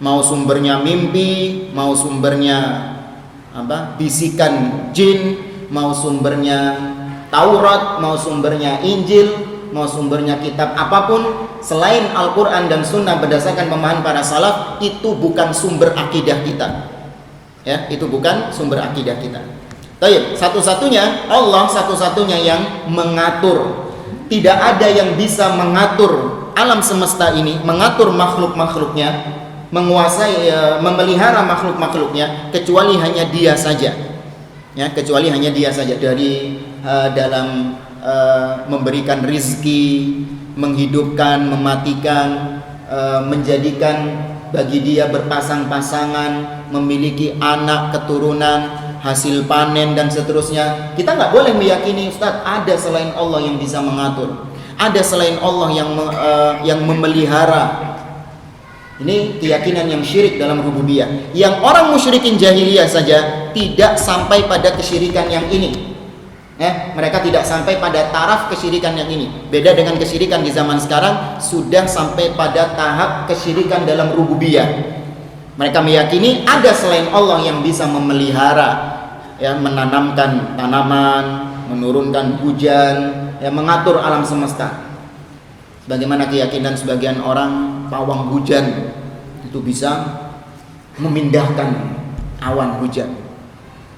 S1: Mau sumbernya mimpi, mau sumbernya bisikan jin, mau sumbernya Taurat, mau sumbernya Injil, mau sumbernya kitab apapun selain Al-Quran dan Sunnah berdasarkan pemahaman para salaf, itu bukan sumber akidah kita. Ya, itu bukan sumber akidah kita. Baik, satu-satunya Allah satu-satunya yang mengatur. Tidak ada yang bisa mengatur alam semesta ini, mengatur makhluk-makhluknya, menguasai, memelihara makhluk-makhluknya kecuali hanya Dia saja. Ya, kecuali hanya Dia saja dari dalam memberikan rizki, menghidupkan, mematikan, menjadikan bagi dia berpasang-pasangan, memiliki anak, keturunan, hasil panen dan seterusnya. Kita nggak boleh meyakini, Ustaz, ada selain Allah yang bisa mengatur, ada selain Allah yang memelihara. Ini keyakinan yang syirik dalam rububiyah. Yang orang musyrikin jahiliyah saja tidak sampai pada kesyirikan yang ini. Mereka tidak sampai pada taraf kesyirikan yang ini. Beda dengan kesyirikan di zaman sekarang, sudah sampai pada tahap kesyirikan dalam rububiyah. Mereka meyakini ada selain Allah yang bisa memelihara, ya, menanamkan tanaman, menurunkan hujan, ya, mengatur alam semesta. Bagaimana keyakinan sebagian orang pawang hujan itu bisa memindahkan awan hujan.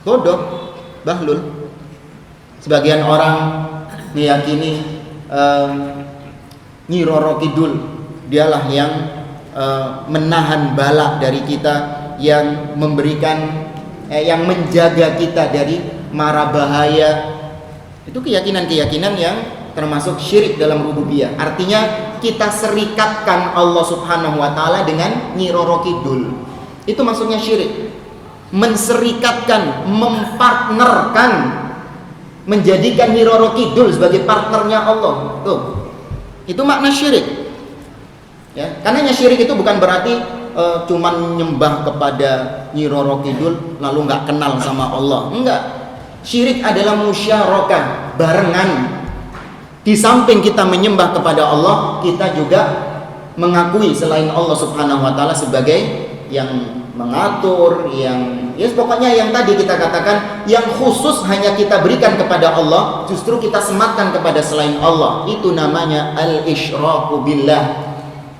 S1: Bodoh, bahlul. Sebagian orang meyakini Nyi Roro Kidul dialah yang menahan bala dari kita, yang memberikan yang menjaga kita dari mara bahaya. Itu keyakinan-keyakinan yang termasuk syirik dalam rububiyah. Artinya kita serikatkan Allah Subhanahu wa taala dengan Nyi Roro Kidul. Itu maksudnya syirik. Menserikatkan, mempartnerkan, menjadikan Nyi Roro Kidul sebagai partnernya Allah. Tuh. Itu makna syirik. Ya, karena syirik itu bukan berarti cuman nyembah kepada Nyi Roro Kidul lalu nggak kenal sama Allah. Enggak. Syirik adalah musyarakah, barengan. Di samping kita menyembah kepada Allah, kita juga mengakui selain Allah Subhanahu wa taala sebagai yang mengatur, yang pokoknya yang tadi kita katakan yang khusus hanya kita berikan kepada Allah, justru kita sematkan kepada selain Allah. Itu namanya al-isyraku billah.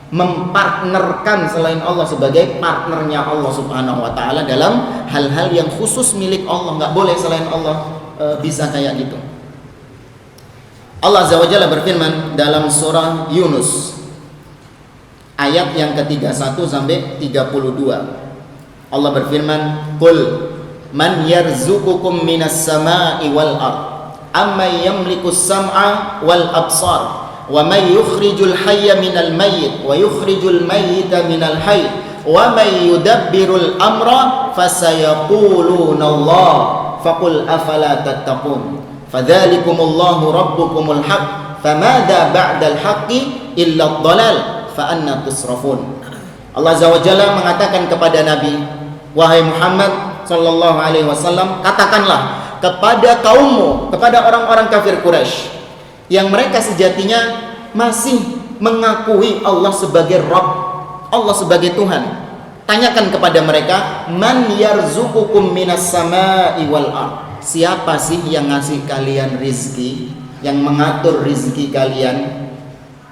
S1: Mempartnerkan selain Allah sebagai partnernya Allah Subhanahu wa taala dalam hal-hal yang khusus milik Allah. Nggak boleh selain Allah bisa kayak gitu. Allah Azza wa Jalla berfirman dalam surah Yunus ayat yang ke-31 sampai 32. Allah berfirman, "Qul man yarzuqukum minas sama'i wal ard amma yamlikus sam'a wal absar wa may yukhrijul hayya minal mayyit wa yukhrijul mayyita minal hayy wa may yudabbirul amra fasayaquluna Allah faqul afala tattaqun fadzalikumullahu rabbukumul haqq famada ba'dal haqqi illa ad-dhalal fa anna tusrafun." Allah Azza wa Jalla mengatakan kepada Nabi, "Wahai Muhammad sallallahu alaihi wasallam, katakanlah kepada kaummu, kepada orang-orang kafir Quraisy yang mereka sejatinya masih mengakui Allah sebagai Rabb, Allah sebagai Tuhan. Tanyakan kepada mereka, man yarzuqukum minas sama'i wal ard. Siapa sih yang ngasih kalian rizki, yang mengatur rizki kalian?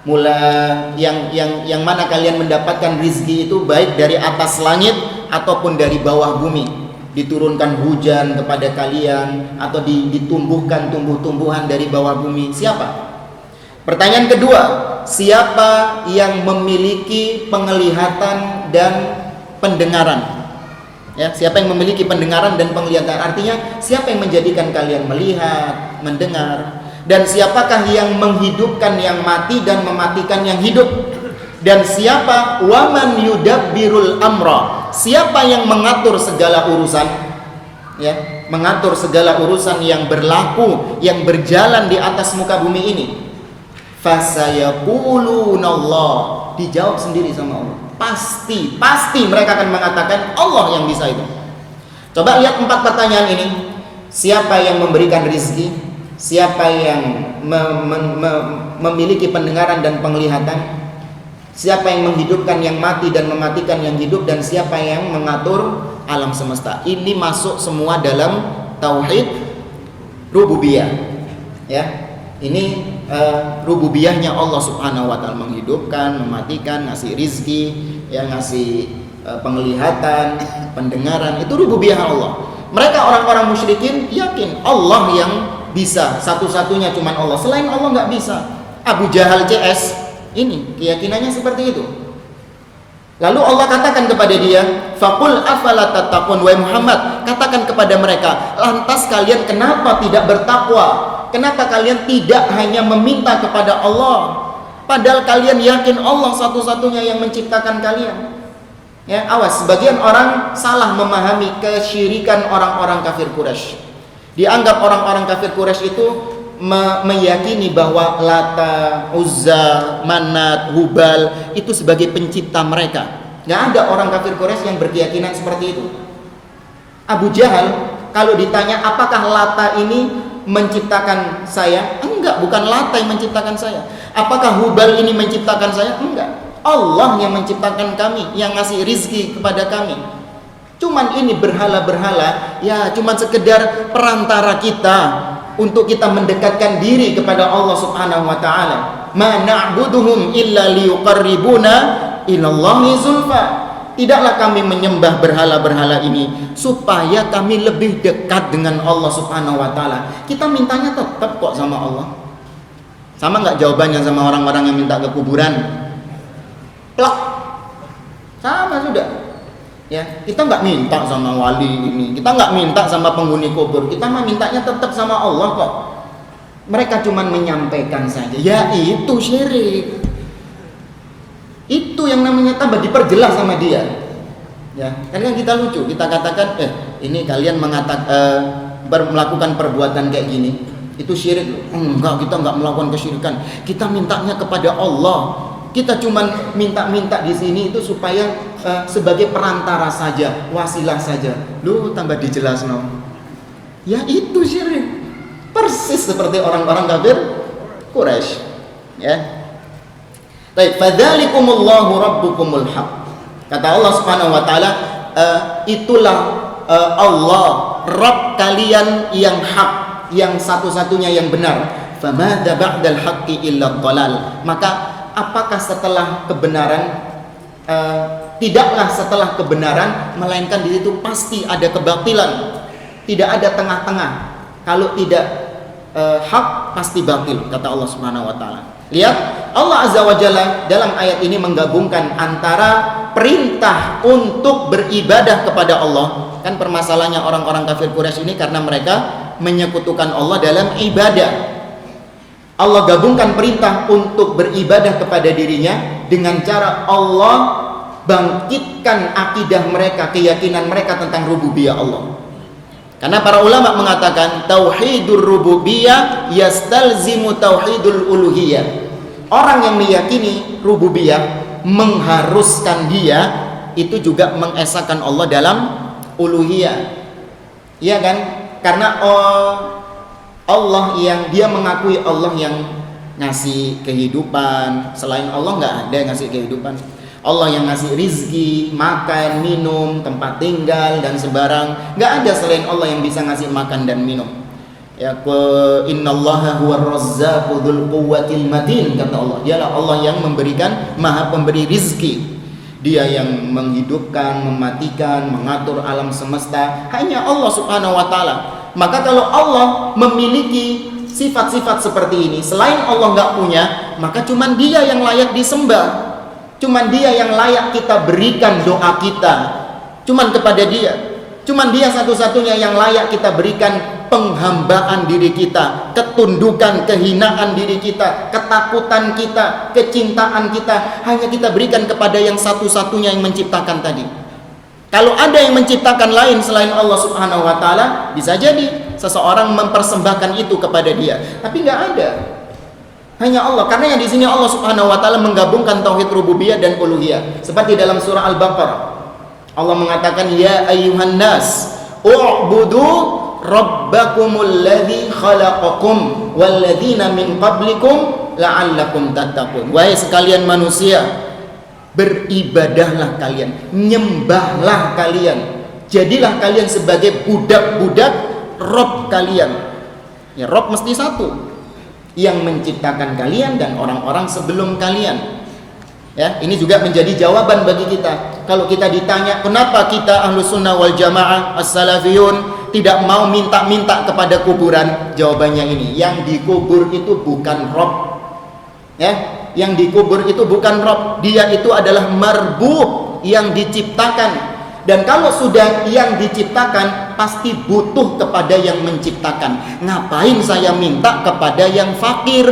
S1: Yang mana kalian mendapatkan rizki itu baik dari atas langit ataupun dari bawah bumi. Diturunkan hujan kepada kalian atau ditumbuhkan tumbuh-tumbuhan dari bawah bumi. Siapa? Pertanyaan kedua, siapa yang memiliki penglihatan dan pendengaran? Ya, siapa yang memiliki pendengaran dan penglihatan? Artinya siapa yang menjadikan kalian melihat, mendengar? Dan siapakah yang menghidupkan yang mati dan mematikan yang hidup? Dan siapa waman yudabbirul amra? Siapa yang mengatur segala urusan? Ya, mengatur segala urusan yang berlaku, yang berjalan di atas muka bumi ini. Fasayaquluna Allah. Dijawab sendiri sama Allah. Pasti mereka akan mengatakan Allah yang bisa itu. Coba lihat 4 pertanyaan ini. Siapa yang memberikan rizki? Siapa yang memiliki pendengaran dan penglihatan? Siapa yang menghidupkan yang mati dan mematikan yang hidup? Dan siapa yang mengatur alam semesta? Ini masuk semua dalam tauhid rububiyah. Ya, ini rububiyahnya Allah Subhanahu wa taala, menghidupkan, mematikan, ngasih rizki, ya, ngasih penglihatan, pendengaran. Itu rububiyah Allah. Mereka orang-orang musyrikin yakin Allah yang bisa, satu-satunya cuman Allah, selain Allah nggak bisa. Abu Jahal CS ini keyakinannya seperti itu. Lalu Allah katakan kepada dia, "Faqul afala tattaqun." Wahai Muhammad, katakan kepada mereka, lantas kalian kenapa tidak bertakwa? Kenapa kalian tidak hanya meminta kepada Allah, padahal kalian yakin Allah satu-satunya yang menciptakan kalian? Ya, awas, sebagian orang salah memahami kesyirikan orang-orang kafir Quraisy. Dianggap orang-orang kafir Quraisy itu meyakini bahwa Lata, Uzza, Manat, Hubal itu sebagai pencipta mereka. Nggak ada orang kafir Quraisy yang berkeyakinan seperti itu. Abu Jahal kalau ditanya apakah Lata ini menciptakan saya? Enggak, bukan Lata yang menciptakan saya. Apakah Hubal ini menciptakan saya? Enggak. Allah yang menciptakan kami, yang ngasih rizki kepada kami. Cuman ini berhala-berhala, ya cuman sekedar perantara kita untuk kita mendekatkan diri kepada Allah Subhanahu wa taala. Ma na'buduhum illa liyuqarribuna ilallahi zulfa. tidaklah kami menyembah berhala-berhala ini supaya kami lebih dekat dengan Allah Subhanahu wa taala. Kita mintanya tetap kok sama Allah. Sama nggak jawabannya sama orang-orang yang minta ke kuburan? Plak. Sama sudah. Ya, kita nggak minta sama wali ini, kita nggak minta sama penghuni kubur, kita mah mintanya tetap sama Allah kok. Mereka cuma menyampaikan saja. Ya itu syirik. Itu yang namanya tambah diperjelas sama dia. Ya, kan kita lucu, kita katakan, ini kalian melakukan perbuatan kayak gini, itu syirik. Enggak, kita enggak melakukan kesyirikan. Kita mintanya kepada Allah. Kita cuma minta-minta di sini itu supaya sebagai perantara saja, wasilah saja. Lu tambah dijelas no. Ya itu syirik. Persis seperti orang-orang kafir Quraisy. Ya. Baik, fadzalikumullahu rabbukumul haq. Kata Allah Subhanahu wa taala, itulah Allah Rabb kalian yang hak, yang satu-satunya yang benar. Famadza ba'dal haqqi illa dhalal. Maka apakah setelah kebenaran, tidaklah setelah kebenaran melainkan di situ pasti ada kebatilan. Tidak ada tengah-tengah. Kalau tidak hak pasti batil, kata Allah Subhanahu wa taala. Lihat, Allah Azza wa Jalla dalam ayat ini menggabungkan antara perintah untuk beribadah kepada Allah. Kan permasalahannya orang-orang kafir Quraisy ini karena mereka menyekutukan Allah dalam ibadah. Allah gabungkan perintah untuk beribadah kepada dirinya dengan cara Allah bangkitkan akidah mereka, keyakinan mereka tentang rububiyah Allah. Karena para ulama mengatakan tauhidur rububiyah yastalzimu tauhidul uluhiyah. Orang yang meyakini rububiyah mengharuskan dia itu juga mengesahkan Allah dalam uluhiyah. Iya kan? Karena Allah yang dia mengakui Allah yang ngasih kehidupan. Selain Allah nggak ada yang ngasih kehidupan. Allah yang ngasih rizki, makan, minum, tempat tinggal dan sebarang. Nggak ada selain Allah yang bisa ngasih makan dan minum. Ya, innallaha huwar razzaqu dzul quwwatil matin, kata Allah. Dialah Allah yang memberikan, maha pemberi rizki. Dia yang menghidupkan, mematikan, mengatur alam semesta. Hanya Allah Subhanahu wa taala. Maka kalau Allah memiliki sifat-sifat seperti ini, selain Allah nggak punya, maka cuman Dia yang layak disembah. Cuman Dia yang layak kita berikan doa kita. Cuman kepada Dia. Cuman Dia satu-satunya yang layak kita berikan penghambaan diri kita, ketundukan, kehinaan diri kita, ketakutan kita, kecintaan kita. Hanya kita berikan kepada yang satu-satunya yang menciptakan tadi. Kalau ada yang menciptakan lain selain Allah Subhanahu wa taala, bisa jadi seseorang mempersembahkan itu kepada Dia. Tapi nggak ada. Hanya Allah. Karena yang di sini Allah Subhanahu wa taala menggabungkan tauhid rububiyah dan uluhiyah. Seperti dalam surah Al-Baqarah. Allah mengatakan, "Ya ayyuhan nas, u'budu rabbakumul ladzi khalaqakum walladzina min qablikum la'allakum tattaqun." Wahai sekalian manusia, beribadahlah kalian, nyembahlah kalian. Jadilah kalian sebagai budak-budak Rabb kalian. Ya, Rabb mesti satu, yang menciptakan kalian dan orang-orang sebelum kalian. Ya, ini juga menjadi jawaban bagi kita. Kalau kita ditanya kenapa kita Ahlus Sunnah wal Jamaah As-Salafiyun tidak mau minta-minta kepada kuburan, jawabannya ini: yang dikubur itu bukan Rabb. Ya, yang dikubur itu bukan Rabb. Dia itu adalah marbuh, yang diciptakan. Dan kalau sudah yang diciptakan, pasti butuh kepada yang menciptakan. Ngapain saya minta kepada yang fakir,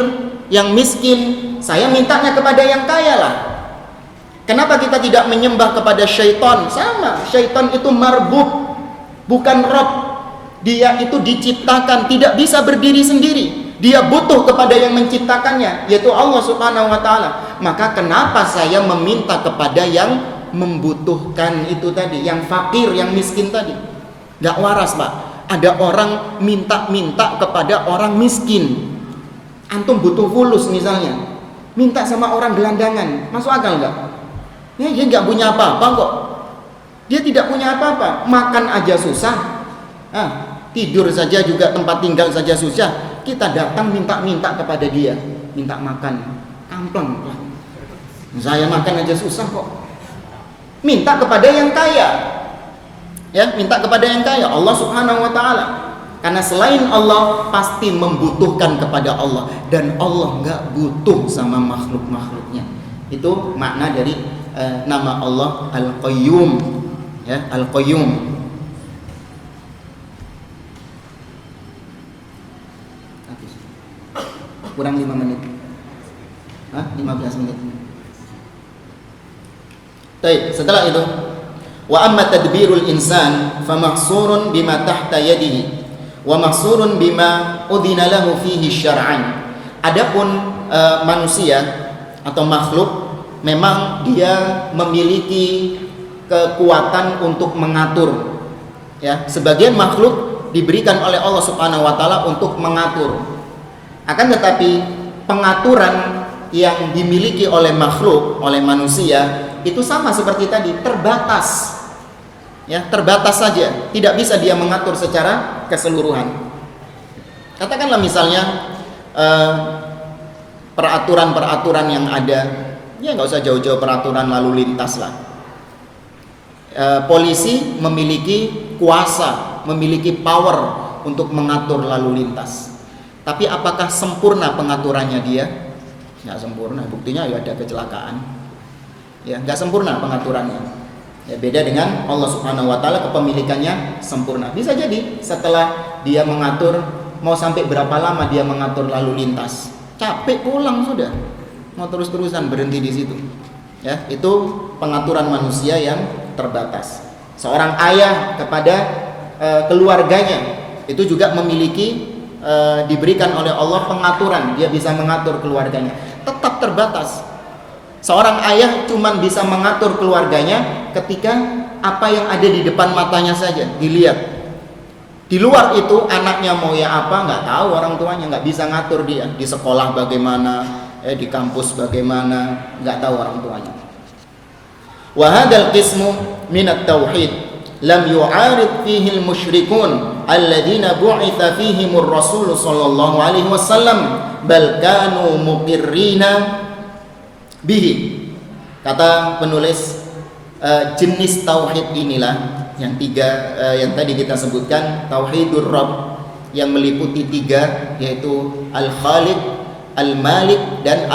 S1: yang miskin? Saya mintanya kepada yang kaya lah. Kenapa kita tidak menyembah kepada syaitan? Sama, syaitan itu marbuh, bukan Rabb. Dia itu diciptakan, tidak bisa berdiri sendiri. Dia butuh kepada yang menciptakannya, yaitu Allah Subhanahu wa taala. Maka kenapa saya meminta kepada yang membutuhkan itu tadi, yang fakir, yang miskin tadi? Gak waras, Pak. Ada orang minta-minta kepada orang miskin. Antum butuh fulus misalnya, minta sama orang gelandangan, masuk akal gak? Ya, dia gak punya apa-apa kok. Dia tidak punya apa-apa, makan aja susah, tidur saja juga, tempat tinggal saja susah. Kita datang minta-minta kepada dia, minta makan, kampleng lah. Saya makan aja susah kok. minta kepada yang kaya. Ya, minta kepada yang kaya, Allah Subhanahu wa taala. Karena selain Allah pasti membutuhkan kepada Allah, dan Allah nggak butuh sama makhluk-makhluknya. Itu makna dari nama Allah Al-Qayyum. Ya, Al-Qayyum. Kurang 5 menit. 15 menit. Baik, setelah itu, wa amma tadbirul insan fa mahsurun bima tahta yadihi wa mahsurun bima udhina lahu fihi syar'an. Adapun manusia atau makhluk memang dia memiliki kekuatan untuk mengatur. Ya, sebagian makhluk diberikan oleh Allah Subhanahu wa taala untuk mengatur. Akan tetapi pengaturan yang dimiliki oleh makhluk, oleh manusia itu sama seperti tadi, terbatas. Ya, terbatas saja, tidak bisa dia mengatur secara keseluruhan. Katakanlah misalnya peraturan-peraturan yang ada, ya nggak usah jauh-jauh peraturan lalu lintas lah. Polisi memiliki kuasa, memiliki power untuk mengatur lalu lintas. Tapi apakah sempurna pengaturannya dia? Nggak sempurna. Buktinya ya ada kecelakaan. Ya, nggak sempurna pengaturannya. Ya, beda dengan Allah Subhanahu wa taala, kepemilikannya sempurna. Bisa jadi setelah dia mengatur, mau sampai berapa lama dia mengatur lalu lintas, capek pulang sudah, mau terus-terusan berhenti di situ. Ya, itu pengaturan manusia yang terbatas. Seorang ayah kepada keluarganya itu juga memiliki diberikan oleh Allah pengaturan, dia bisa mengatur keluarganya, tetap terbatas. Seorang ayah cuma bisa mengatur keluarganya ketika apa yang ada di depan matanya saja dilihat. Di luar itu anaknya mau ya apa nggak tahu, orang tuanya nggak bisa ngatur dia. Di sekolah bagaimana, di kampus bagaimana, nggak tahu orang tuanya. Wa hadzal qismu minat tauhid lam yu'arid fihi al-musyrikun alladzina bu'itsa fihimur rasul sallallahu alaihi wasallam bal kanu muqirrina bihi. Kata penulis, jenis tauhid inilah yang tiga yang tadi kita sebutkan, tauhidur rabb, yang meliputi tiga, yaitu al-khaliq, al-malik, dan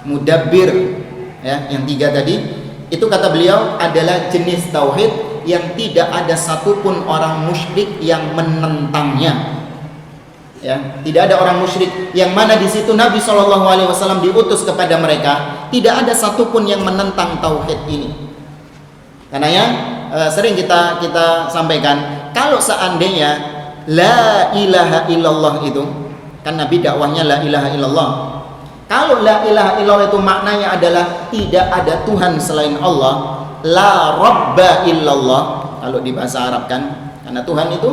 S1: al-mudabbir. Ya, yang tiga tadi itu kata beliau adalah jenis tauhid yang tidak ada satupun orang musyrik yang menentangnya. Ya, tidak ada orang musyrik yang mana di situ Nabi SAW diutus kepada mereka, tidak ada satupun yang menentang tauhid ini. Karenanya sering kita sampaikan, kalau seandainya la ilaha illallah itu, kan Nabi dakwahnya la ilaha illallah. Kalau la ilaha illallah itu maknanya adalah tidak ada Tuhan selain Allah, la rabba illallah kalau di bahasa Arab kan, karena Tuhan itu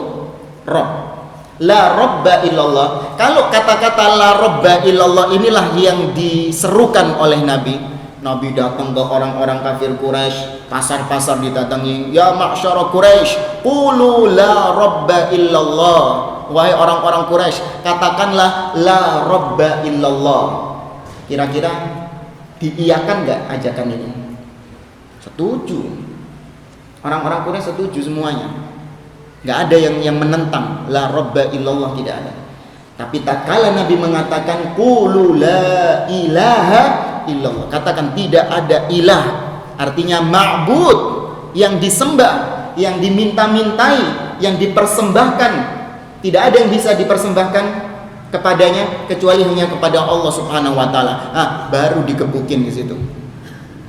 S1: Rabb. La rabba illallah. Kalau kata-kata la rabba illallah inilah yang diserukan oleh Nabi. Nabi datang ke orang-orang kafir Quraisy, pasar-pasar didatangi, ya ma'syara Quraisy, qulu la rabba illallah. Wahai orang-orang Quraisy, katakanlah la rabba illallah. Kira-kira diiyakan enggak ajakan ini? Setuju. Orang-orang Quraisy setuju semuanya. Nggak ada yang menentang la rabba illallah, tidak ada. Tapi tatkala Nabi mengatakan qulu la ilaha illallah, katakan tidak ada ilah, artinya ma'bud, yang disembah, yang diminta-mintai, yang dipersembahkan, tidak ada yang bisa dipersembahkan kepadanya kecuali hanya kepada Allah Subhanahu wa taala. Baru dikebukin di situ,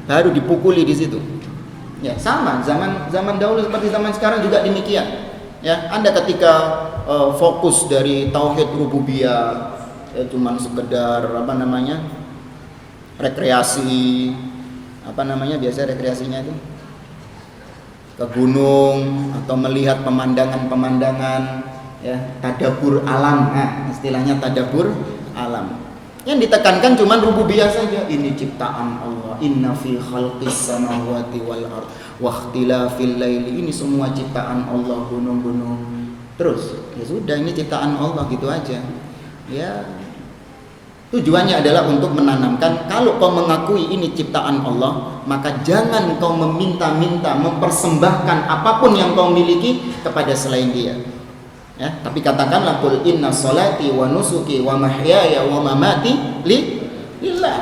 S1: baru dipukuli di situ. Ya, sama zaman dahulu seperti zaman sekarang juga demikian. Ya, Anda ketika fokus dari tauhid rububiyah, ya cuman sekedar rekreasi, biasa rekreasinya itu ke gunung atau melihat pemandangan-pemandangan, ya, tadabbur alam. Istilahnya tadabbur alam. Yang ditekankan cuman rububiyah saja. Ini ciptaan Allah. Inna fi khalqis samawati wal ardh wa ikhtilafil laili. Ini semua ciptaan Allah, gunung-gunung. Terus, ya sudah, ini ciptaan Allah gitu aja. Ya. Tujuannya adalah untuk menanamkan kalau kau mengakui ini ciptaan Allah, maka jangan kau meminta-minta, mempersembahkan apapun yang kau miliki kepada selain Dia. Ya, tapi katakanlah qul inna sholati wa nusuki wa mahyaya wa mamati lillah.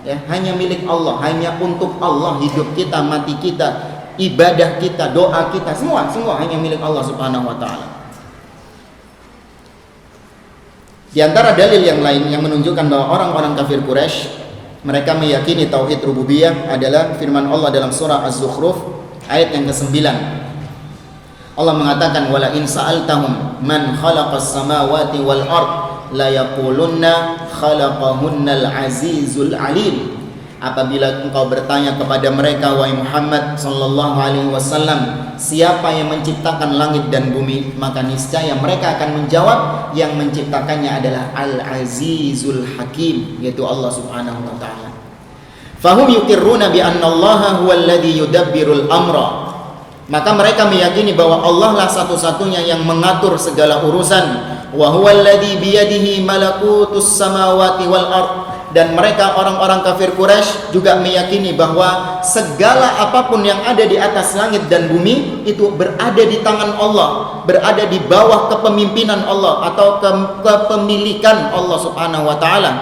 S1: Ya, hanya milik Allah, hanya untuk Allah hidup kita, mati kita, ibadah kita, doa kita, semua hanya milik Allah Subhanahu wa taala. Di antara dalil yang lain yang menunjukkan bahwa orang-orang kafir Quraisy mereka meyakini tauhid rububiyah adalah firman Allah dalam surah Az-Zukhruf ayat yang ke-9. Allah mengatakan wala in sa'altahum man khalaqas samawati wal ard la yaqulunna khalaqahunnal azizul alim. Apabila engkau bertanya kepada mereka wahai Muhammad sallallahu alaihi wasallam, siapa yang menciptakan langit dan bumi, maka niscaya mereka akan menjawab yang menciptakannya adalah Al-Azizul Hakim, yaitu Allah Subhanahu wa taala. Fahum yuqirruna bi anna Allah huwal ladzi yudabbirul amra. Maka mereka meyakini bahwa Allah lah satu-satunya yang mengatur segala urusan. Wa huwal ladzi biyadihi malakutus samawati wal ard. Dan mereka orang-orang kafir Quraisy juga meyakini bahwa segala apapun yang ada di atas langit dan bumi itu berada di tangan Allah, berada di bawah kepemimpinan Allah atau kepemilikan Allah Subhanahu wa taala.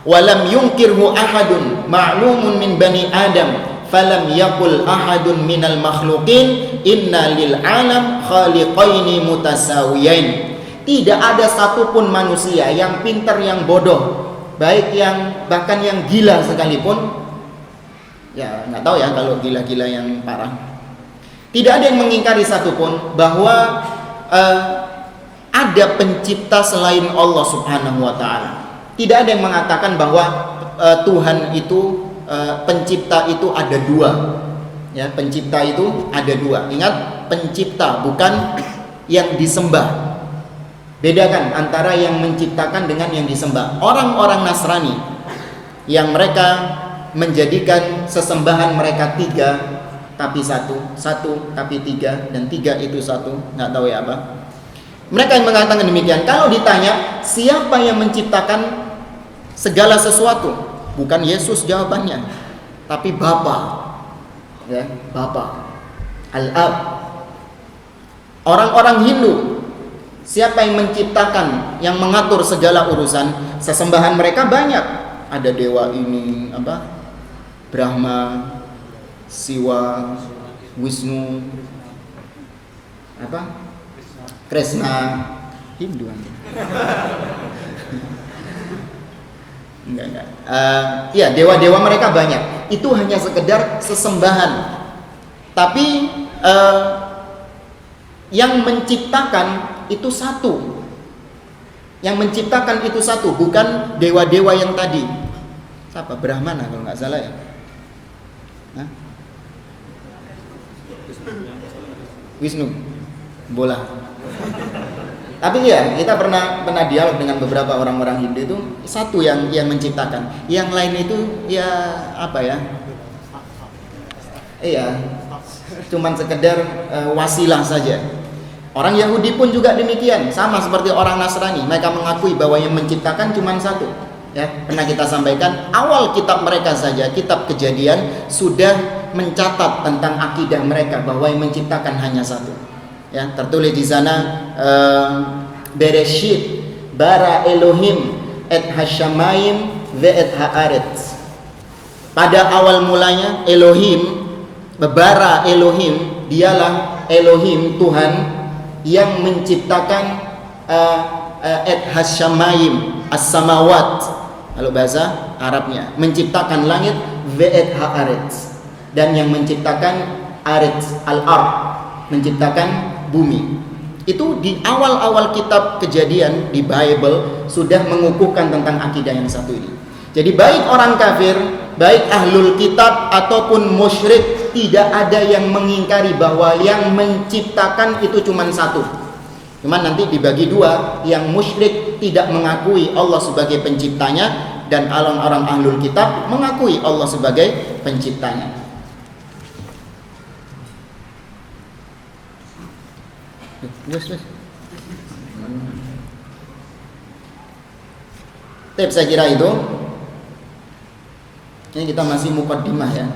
S1: Walam yunkirhu ahadun ma'lumun min bani Adam falam yaqul ahadun minal makhluqin inna lil alam khaliqaini mutasawiyain. Tidak ada satupun manusia yang pintar yang bodoh, baik yang bahkan yang gila sekalipun, ya nggak tahu ya kalau gila-gila yang parah, tidak ada yang mengingkari satupun bahwa ada pencipta selain Allah Subhanahu wa taala. Tidak ada yang mengatakan bahwa Tuhan itu pencipta itu ada dua. Ya, pencipta itu ada dua. Ingat, pencipta bukan yang disembah. Bedakan antara yang menciptakan dengan yang disembah. Orang-orang Nasrani yang mereka menjadikan sesembahan mereka tiga tapi satu, satu tapi tiga, dan tiga itu satu, nggak tahu ya apa. Mereka yang mengatakan demikian. Kalau ditanya siapa yang menciptakan segala sesuatu, bukan Yesus jawabannya, tapi Bapa. Ya, Bapa, Al-Ab. Orang-orang Hindu, siapa yang menciptakan, yang mengatur segala urusan? Sesembahan mereka banyak. Ada dewa ini apa? Brahma, Siwa, Wisnu, apa? Krishna. Hindu. Enggak. Ya, dewa-dewa mereka banyak. Itu hanya sekedar sesembahan. Tapi yang menciptakan itu satu. Yang menciptakan itu satu, bukan dewa-dewa yang tadi. Siapa? Brahmana kalau nggak salah ya. Hah? Wisnu. Bola. Tapi ya, kita pernah dialog dengan beberapa orang-orang Hindu itu, satu yang menciptakan. Yang lain itu ya apa ya? Iya. Cuman sekedar wasilah saja. Orang Yahudi pun juga demikian, sama seperti orang Nasrani. Mereka mengakui bahwa yang menciptakan cuma satu. Ya, pernah kita sampaikan, awal kitab mereka saja, kitab Kejadian, sudah mencatat tentang akidah mereka bahwa yang menciptakan hanya satu. Ya, tertulis di sana Bereshit bara Elohim et hashamayim ve et haaretz. Pada awal mulanya Elohim, bara Elohim, dialah Elohim Tuhan yang menciptakan et hashamayim as-samawat, kalau bahasa Arabnya menciptakan langit, ve et haaretz, dan yang menciptakan aretz al-ard, menciptakan bumi. Itu di awal-awal kitab Kejadian di Bible sudah mengukuhkan tentang akidah yang satu ini. Jadi baik orang kafir, baik ahlul kitab ataupun musyrik, tidak ada yang mengingkari bahwa yang menciptakan itu cuma satu. Cuman nanti dibagi dua, yang musyrik tidak mengakui Allah sebagai penciptanya, dan orang-orang ahlul kitab mengakui Allah sebagai penciptanya. Yes. Saya kira itu. Ini kita masih muqaddimah ya.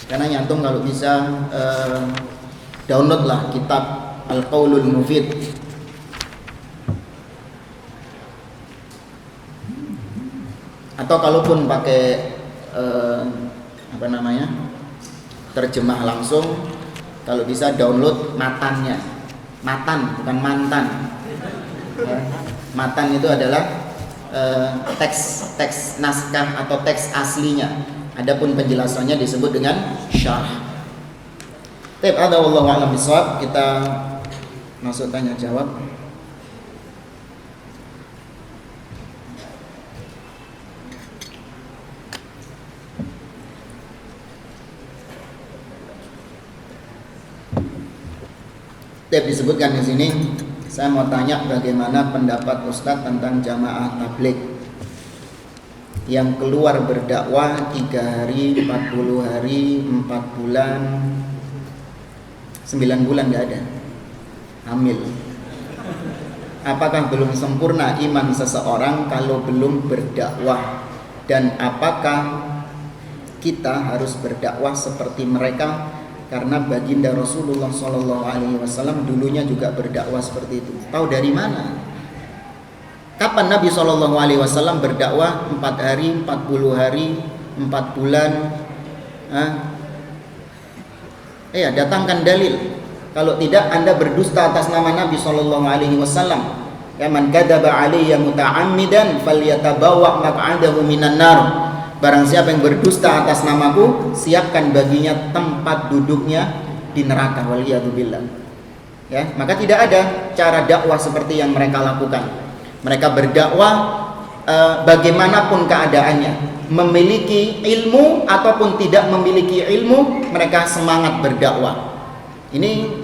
S1: Karena nyantum kalau bisa download lah kitab Al-Qaulul Mufid. Atau kalaupun pakai terjemah langsung, kalau bisa download matannya. Matan bukan mantan. Matan itu adalah teks naskah atau teks aslinya. Adapun penjelasannya disebut dengan syarh. Ada wallahu a'lam bishawab. Kita masuk tanya jawab. Disebutkan di sini, saya mau tanya bagaimana pendapat Ustadz tentang jamaah tabligh yang keluar berdakwah 3 hari, 40 hari, 4 bulan, 9 bulan nggak ada, hamil. Apakah belum sempurna iman seseorang kalau belum berdakwah? Dan apakah kita harus berdakwah seperti mereka? Karena baginda Rasulullah SAW dulunya juga berdakwah seperti itu. Tahu dari mana? Kapan Nabi SAW berdakwah 4 hari, 40 hari, 4 bulan? Datangkan dalil. Kalau tidak, Anda berdusta atas nama Nabi SAW. Ya, man kadzaba alayya muta'ammidan falyatabawa maq'adahu minan nar. Barang siapa yang berdusta atas namaku, siapkan baginya tempat duduknya di neraka. Waliyadzubillah. Ya, maka tidak ada cara dakwah seperti yang mereka lakukan. Mereka berdakwah bagaimanapun keadaannya, memiliki ilmu ataupun tidak memiliki ilmu, mereka semangat berdakwah. Ini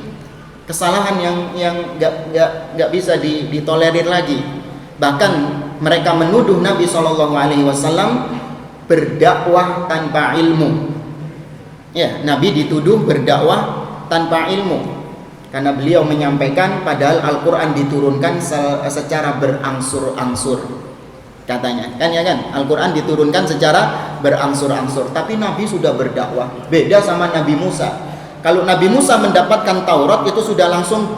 S1: kesalahan yang nggak bisa ditolerir lagi. Bahkan mereka menuduh Nabi SAW berdakwah tanpa ilmu. Ya, Nabi dituduh berdakwah tanpa ilmu karena beliau menyampaikan, padahal Al-Quran diturunkan secara berangsur-angsur, katanya kan, ya kan, Al-Quran diturunkan secara berangsur-angsur. Tapi Nabi sudah berdakwah. Beda sama Nabi Musa. Kalau Nabi Musa mendapatkan Taurat, itu sudah langsung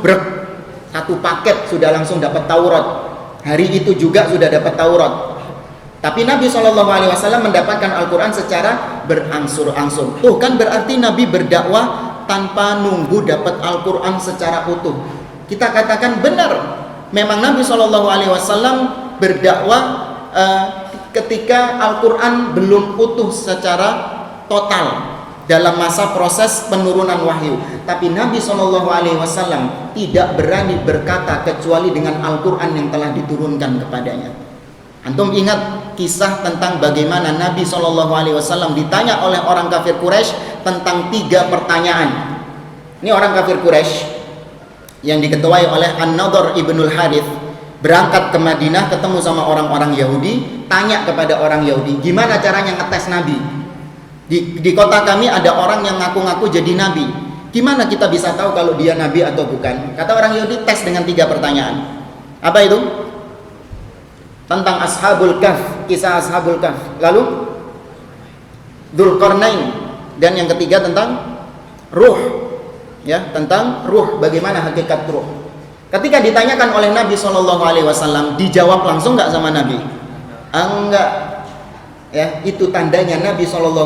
S1: satu paket, sudah langsung dapat Taurat. Hari itu juga sudah dapat Taurat. Tapi Nabi SAW mendapatkan Al-Quran secara berangsur-angsur. Tuh kan berarti Nabi berdakwah tanpa nunggu dapat Al-Quran secara utuh. Kita katakan benar, memang Nabi SAW berdakwah ketika Al-Quran belum utuh secara total dalam masa proses penurunan wahyu. Tapi Nabi SAW tidak berani berkata kecuali dengan Al-Quran yang telah diturunkan kepadanya. Antum ingat kisah tentang bagaimana Nabi SAW ditanya oleh orang kafir Quraisy tentang 3 pertanyaan. Ini orang kafir Quraisy yang diketuai oleh An-Nadhr ibnul Harith berangkat ke Madinah, ketemu sama orang-orang Yahudi, tanya kepada orang Yahudi, gimana caranya ngetes Nabi? Di kota kami ada orang yang ngaku-ngaku jadi Nabi. Gimana kita bisa tahu kalau dia Nabi atau bukan? Kata orang Yahudi, tes dengan 3 pertanyaan. Apa itu? Tentang Ashabul Kahf, kisah Ashabul Kahf. Lalu Dzulqarnain, dan yang ketiga tentang ruh. Ya, tentang ruh, bagaimana hakikat ruh. Ketika ditanyakan oleh Nabi SAW, dijawab langsung enggak sama Nabi? Enggak. Ya, itu tandanya Nabi SAW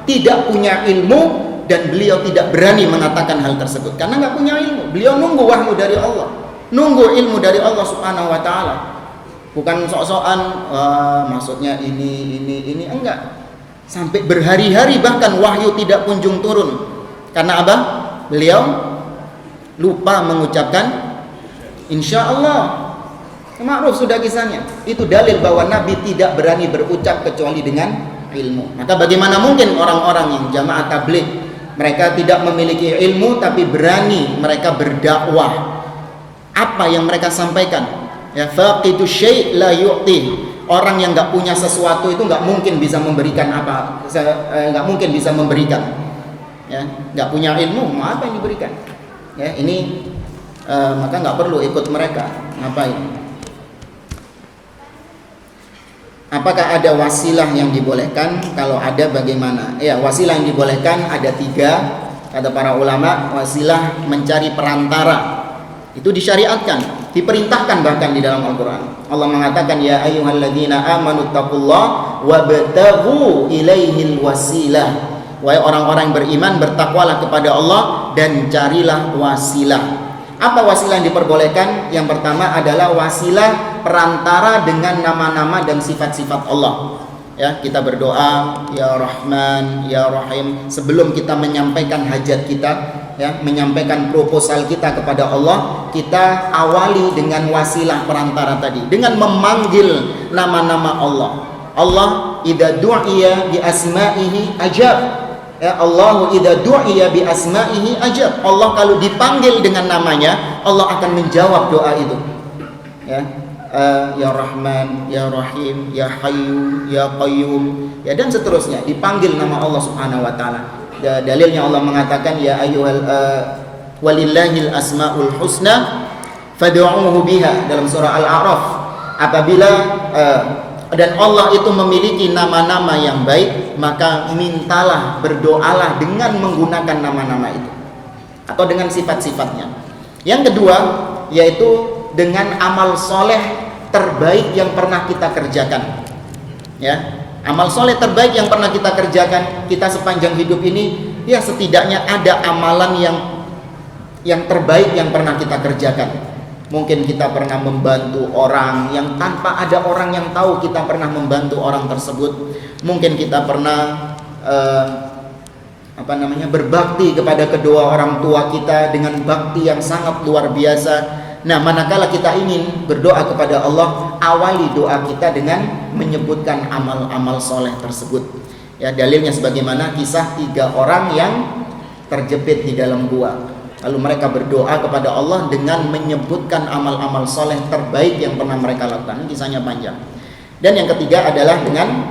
S1: tidak punya ilmu, dan beliau tidak berani mengatakan hal tersebut karena enggak punya ilmu. Beliau nunggu wahyu dari Allah, nunggu ilmu dari Allah Subhanahu wa taala. Bukan sok-sokan maksudnya ini enggak. Sampai berhari-hari bahkan wahyu tidak kunjung turun. Karena apa? Beliau lupa mengucapkan insya Allah. Ma'ruf sudah kisahnya. Itu dalil bahwa Nabi tidak berani berucap kecuali dengan ilmu. Maka bagaimana mungkin orang-orang yang jamaah tabligh, mereka tidak memiliki ilmu tapi berani mereka berdakwah. Apa yang mereka sampaikan? Ya, faqidu syai' la yu'ti. Orang yang enggak punya sesuatu itu enggak mungkin bisa memberikan apa, enggak mungkin bisa memberikan. Ya, enggak punya ilmu, mau apa yang diberikan? Ya, ini maka nggak perlu ikut mereka. Ngapain? Apakah ada wasilah yang dibolehkan? Kalau ada, bagaimana? Ya, wasilah yang dibolehkan ada 3, kata para ulama. Wasilah mencari perantara, itu disyariatkan, diperintahkan bahkan di dalam Al-Quran. Allah mengatakan, ya ayyuhalladzina amanu taqullaha wabtaghu ilaihil wasilah. Wahai orang-orang yang beriman, bertakwalah kepada Allah dan carilah wasilah. Apa wasilah yang diperbolehkan? Yang pertama adalah wasilah perantara dengan nama-nama dan sifat-sifat Allah. Ya, kita berdoa ya Rahman, ya Rahim sebelum kita menyampaikan hajat kita, ya, menyampaikan proposal kita kepada Allah, kita awali dengan wasilah perantara tadi, dengan memanggil nama-nama Allah. Allah idza du'iya bi asma'ihi ajab. Ya, Allahu idza du'iya bi asma'ihi ajab. Allah kalau dipanggil dengan namanya, Allah akan menjawab doa itu. Ya. Ya Rahman, ya Rahim, ya Hayyu, ya Qayyum, ya, dan seterusnya, dipanggil nama Allah Subhanahu wa taala. Dalilnya Allah mengatakan ya ayyuhal walillahil asmaul husna fad'uuhu biha dalam surah Al-A'raf. Apabila dan Allah itu memiliki nama-nama yang baik, maka mintalah, berdoalah dengan menggunakan nama-nama itu atau dengan sifat-sifatnya. Yang kedua yaitu dengan amal soleh terbaik yang pernah kita kerjakan. Ya, amal soleh terbaik yang pernah kita kerjakan. Kita sepanjang hidup ini, ya setidaknya ada amalan yang terbaik yang pernah kita kerjakan. Mungkin kita pernah membantu orang yang tanpa ada orang yang tahu kita pernah membantu orang tersebut. Mungkin kita pernah berbakti kepada kedua orang tua kita dengan bakti yang sangat luar biasa. Nah, manakala kita ingin berdoa kepada Allah, awali doa kita dengan menyebutkan amal-amal soleh tersebut. Ya, dalilnya sebagaimana kisah 3 orang yang terjepit di dalam gua. Lalu mereka berdoa kepada Allah dengan menyebutkan amal-amal soleh terbaik yang pernah mereka lakukan. Kisahnya panjang. Dan yang ketiga adalah dengan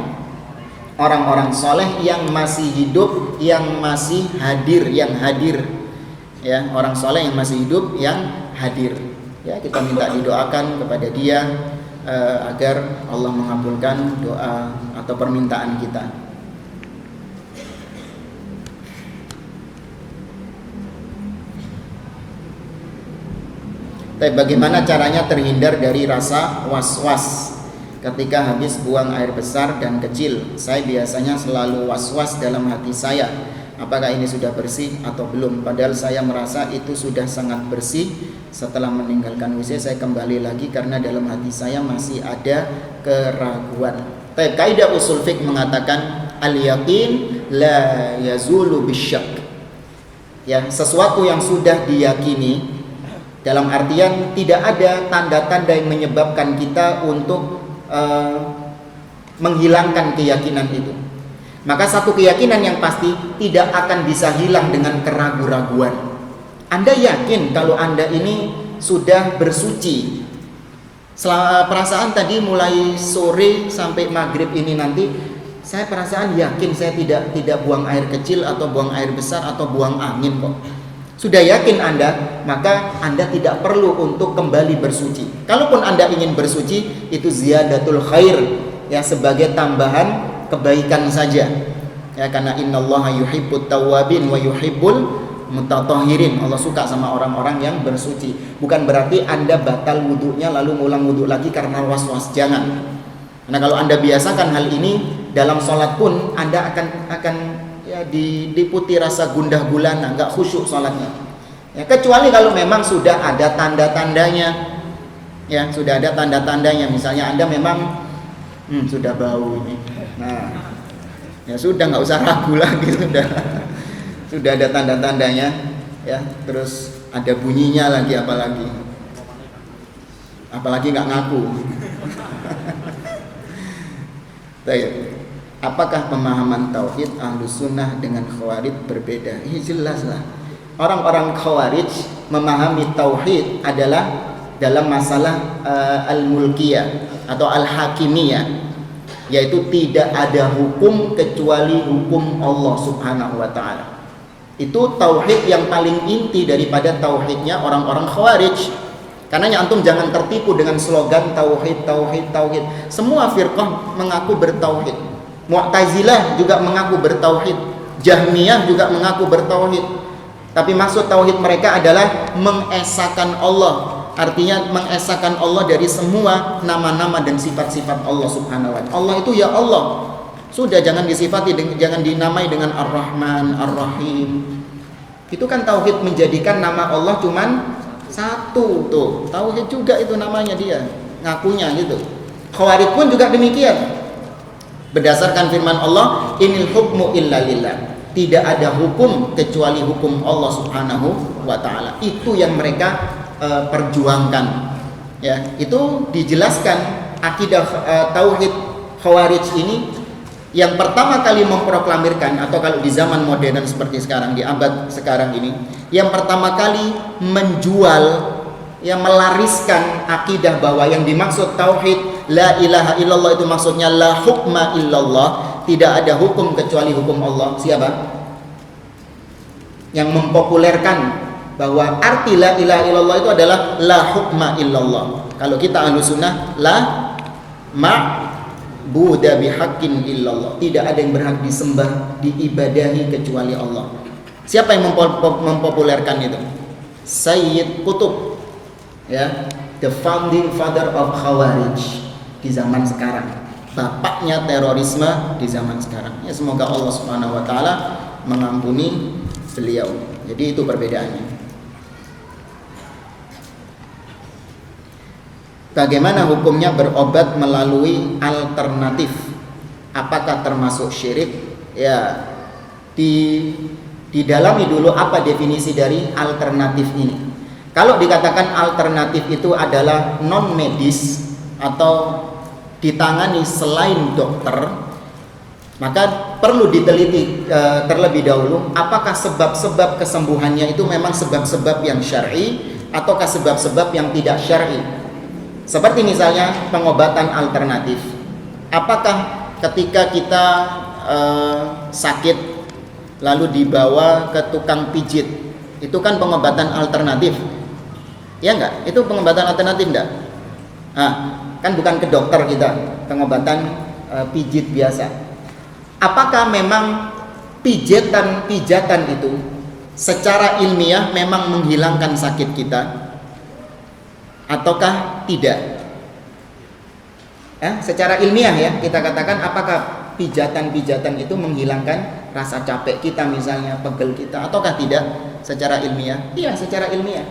S1: orang-orang soleh yang masih hidup, yang masih hadir, yang hadir. Ya, orang soleh yang masih hidup, yang hadir. Ya, kita minta didoakan kepada dia agar Allah mengabulkan doa atau permintaan kita. Tapi bagaimana caranya terhindar dari rasa was-was ketika habis buang air besar dan kecil? Saya biasanya selalu was-was dalam hati saya, apakah ini sudah bersih atau belum? Padahal saya merasa itu sudah sangat bersih. Setelah meninggalkan WC saya kembali lagi karena dalam hati saya masih ada keraguan. Tapi kaidah usul fiqh mengatakan al-yaqin la yazulu bisyak. Ya, sesuatu yang sudah diyakini, dalam artian tidak ada tanda-tanda yang menyebabkan kita untuk menghilangkan keyakinan itu. Maka satu keyakinan yang pasti tidak akan bisa hilang dengan keraguan-raguan. Anda yakin kalau Anda ini sudah bersuci? Perasaan tadi mulai sore sampai maghrib ini nanti, saya perasaan yakin saya tidak buang air kecil atau buang air besar atau buang angin kok. Sudah yakin Anda, maka Anda tidak perlu untuk kembali bersuci. Kalaupun Anda ingin bersuci, itu ziyadatul khair, ya, sebagai tambahan kebaikan saja. Ya, karena innallaha yuhibbut tawwabin wa yuhibbul mutatahhirin. Allah suka sama orang-orang yang bersuci. Bukan berarti Anda batal wudunya lalu ngulang wudu lagi karena was-was, jangan. Karena kalau Anda biasakan hal ini dalam sholat pun, Anda akan ya diliputi rasa gundah gulana, nggak khusyuk sholatnya. Ya, kecuali kalau memang sudah ada tanda-tandanya, ya sudah ada tanda-tandanya. Misalnya Anda memang sudah bau ini, nah ya sudah nggak usah ragu lagi, sudah ada tanda-tandanya, ya terus ada bunyinya lagi, apalagi nggak ngaku. Baik. Apakah pemahaman tauhid Ahlus Sunnah dengan Khawarij berbeda? Ini jelas lah. Orang-orang Khawarij memahami tauhid adalah dalam masalah al-mulkiyah atau al-hakimiyah, yaitu tidak ada hukum kecuali hukum Allah Subhanahu wa taala. Itu tauhid yang paling inti daripada tauhidnya orang-orang Khawarij. Karena antum jangan tertipu dengan slogan tauhid, tauhid, tauhid. Semua firqah mengaku bertauhid. Mu'tazilah juga mengaku bertauhid. Jahmiyah juga mengaku bertauhid. Tapi maksud tauhid mereka adalah mengesahkan Allah. Artinya mengesahkan Allah dari semua nama-nama dan sifat-sifat Allah Subhanahu wa ta'ala. Allah itu ya Allah. Sudah, jangan disifati, jangan dinamai dengan Ar-Rahman, Ar-Rahim. Itu kan tauhid, menjadikan nama Allah cuman satu tuh. Tauhid juga itu namanya dia, ngakunya gitu. Khawarij pun juga demikian. Berdasarkan firman Allah, inil hukmu illa lillah. Tidak ada hukum kecuali hukum Allah Subhanahu wa ta'ala. Itu yang mereka perjuangkan. Ya, itu dijelaskan akidah tauhid Khawarij ini yang pertama kali memproklamirkan, atau kalau di zaman modern seperti sekarang, di abad sekarang ini, yang pertama kali menjual, yang melariskan akidah bahwa yang dimaksud tauhid la ilaha illallah itu maksudnya la hukma illallah, tidak ada hukum kecuali hukum Allah. Siapa? Yang mempopulerkan bahwa arti la ilaha illallah itu adalah la hukma illallah. Kalau kita Ahlussunnah, la ma'budu bihaqqin illallah, tidak ada yang berhak disembah, diibadahi kecuali Allah. Siapa yang mempopulerkan itu? Sayyid Qutb, ya, the founding father of Khawarij di zaman sekarang, bapaknya terorisme di zaman sekarang. Ya, semoga Allah Subhanahu wa ta'ala mengampuni beliau. Jadi itu perbedaannya. Bagaimana hukumnya berobat melalui alternatif? Apakah termasuk syirik? Ya, didalami dulu apa definisi dari alternatif ini. Kalau dikatakan alternatif itu adalah non medis atau ditangani selain dokter, maka perlu diteliti terlebih dahulu apakah sebab-sebab kesembuhannya itu memang sebab-sebab yang syar'i ataukah sebab-sebab yang tidak syar'i. Seperti misalnya pengobatan alternatif. Apakah ketika kita sakit lalu dibawa ke tukang pijit, itu kan pengobatan alternatif? Ya enggak? Itu pengobatan alternatif enggak? Nah, kan bukan ke dokter kita, pengobatan pijit biasa. Apakah memang pijatan itu secara ilmiah memang menghilangkan sakit kita ataukah tidak? Secara ilmiah ya, kita katakan apakah pijatan-pijatan itu menghilangkan rasa capek kita misalnya, pegel kita, ataukah tidak secara ilmiah? Iya, secara ilmiah.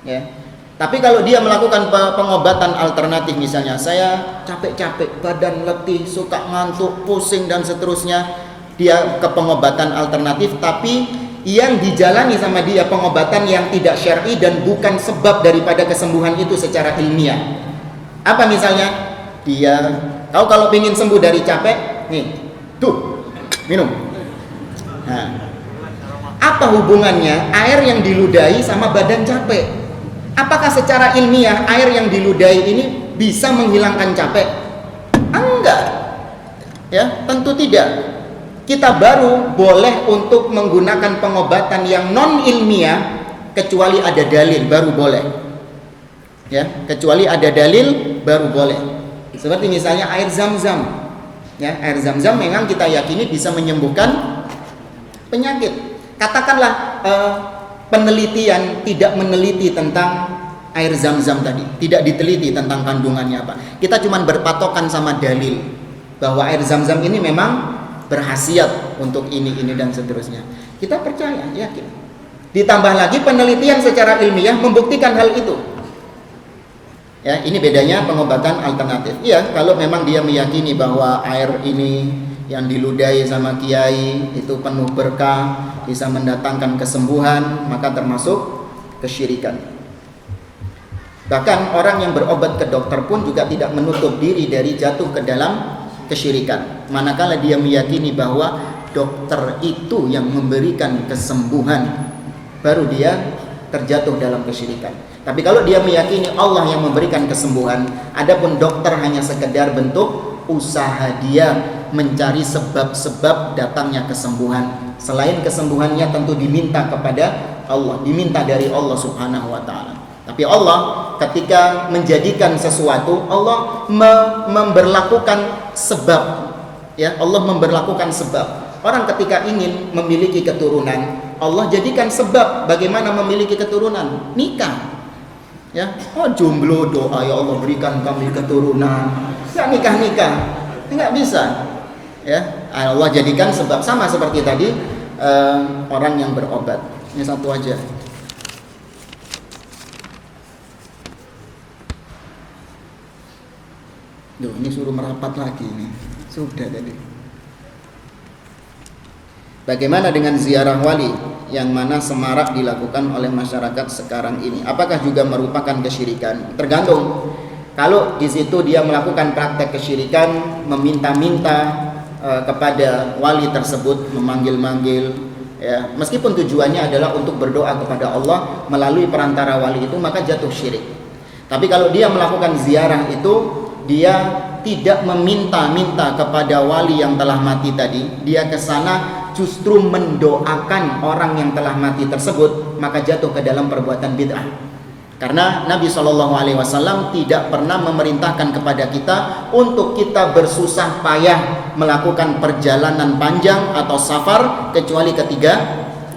S1: Ya. Tapi kalau dia melakukan pengobatan alternatif, misalnya saya capek-capek, badan letih, suka ngantuk, pusing dan seterusnya, dia ke pengobatan alternatif, tapi yang dijalani sama dia pengobatan yang tidak syar'i dan bukan sebab daripada kesembuhan itu secara ilmiah. Apa misalnya? Dia tahu kalau ingin sembuh dari capek, nih, tuh, minum. Nah, apa hubungannya air yang diludahi sama badan capek? Apakah secara ilmiah air yang diludahi ini bisa menghilangkan capek? Enggak. Ya, tentu tidak. Kita baru boleh untuk menggunakan pengobatan yang non ilmiah kecuali ada dalil, baru boleh. Ya, kecuali ada dalil baru boleh. Seperti misalnya air Zam-Zam. Ya, air Zam-Zam memang kita yakini bisa menyembuhkan penyakit. Katakanlah penelitian tidak meneliti tentang air Zam-Zam tadi, tidak diteliti tentang kandungannya apa. Kita cuma berpatokan sama dalil bahwa air Zam-Zam ini memang berkhasiat untuk ini dan seterusnya. Kita percaya, yakin. Ditambah lagi penelitian secara ilmiah membuktikan hal itu. Ya, ini bedanya pengobatan alternatif. Iya, kalau memang dia meyakini bahwa air ini yang diludahi sama kiai itu penuh berkah, bisa mendatangkan kesembuhan, maka termasuk kesyirikan. Bahkan orang yang berobat ke dokter pun juga tidak menutup diri dari jatuh ke dalam kesyirikan, manakala dia meyakini bahwa dokter itu yang memberikan kesembuhan, baru dia terjatuh dalam kesyirikan. Tapi kalau dia meyakini Allah yang memberikan kesembuhan, adapun dokter hanya sekedar bentuk usaha dia mencari sebab-sebab datangnya kesembuhan, selain kesembuhannya tentu diminta kepada Allah, diminta dari Allah Subhanahu wa taala. Tapi Allah ketika menjadikan sesuatu, Allah memberlakukan sebab. Ya, Allah memberlakukan sebab. Orang ketika ingin memiliki keturunan, Allah jadikan sebab bagaimana memiliki keturunan, nikah. Ya, oh jomblo doa ya Allah berikan kami keturunan. Enggak nikah-nikah. Enggak bisa. Ya, Allah jadikan sebab, sama seperti tadi orang yang berobat. Ini satu aja. Duh, ini suruh merapat lagi nih. Sudah tadi. Bagaimana dengan ziarah wali yang mana semarak dilakukan oleh masyarakat sekarang ini? Apakah juga merupakan kesyirikan? Tergantung. Kalau di situ dia melakukan praktek kesyirikan, meminta-minta kepada wali tersebut, memanggil-manggil, ya, meskipun tujuannya adalah untuk berdoa kepada Allah melalui perantara wali itu, maka jatuh syirik. Tapi kalau dia melakukan ziarah itu, dia tidak meminta-minta kepada wali yang telah mati tadi, dia ke sana justru mendoakan orang yang telah mati tersebut, maka jatuh ke dalam perbuatan bid'ah. Karena Nabi SAW tidak pernah memerintahkan kepada kita untuk kita bersusah payah melakukan perjalanan panjang atau safar kecuali ketiga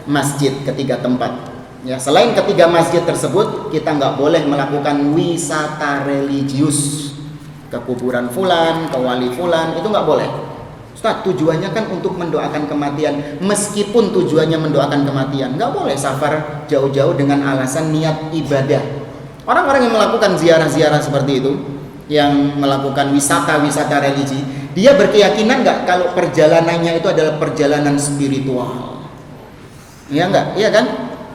S1: masjid, ketiga tempat. Ya, selain ketiga masjid tersebut, kita nggak boleh melakukan wisata religius ke kuburan fulan, ke wali fulan, itu nggak boleh. Ustaz, tujuannya kan untuk mendoakan kematian. Meskipun tujuannya mendoakan kematian, nggak boleh safar jauh-jauh dengan alasan niat ibadah. Orang-orang yang melakukan ziarah-ziarah seperti itu, yang melakukan wisata-wisata religi, dia berkeyakinan nggak kalau perjalanannya itu adalah perjalanan spiritual? Iya nggak? Iya kan?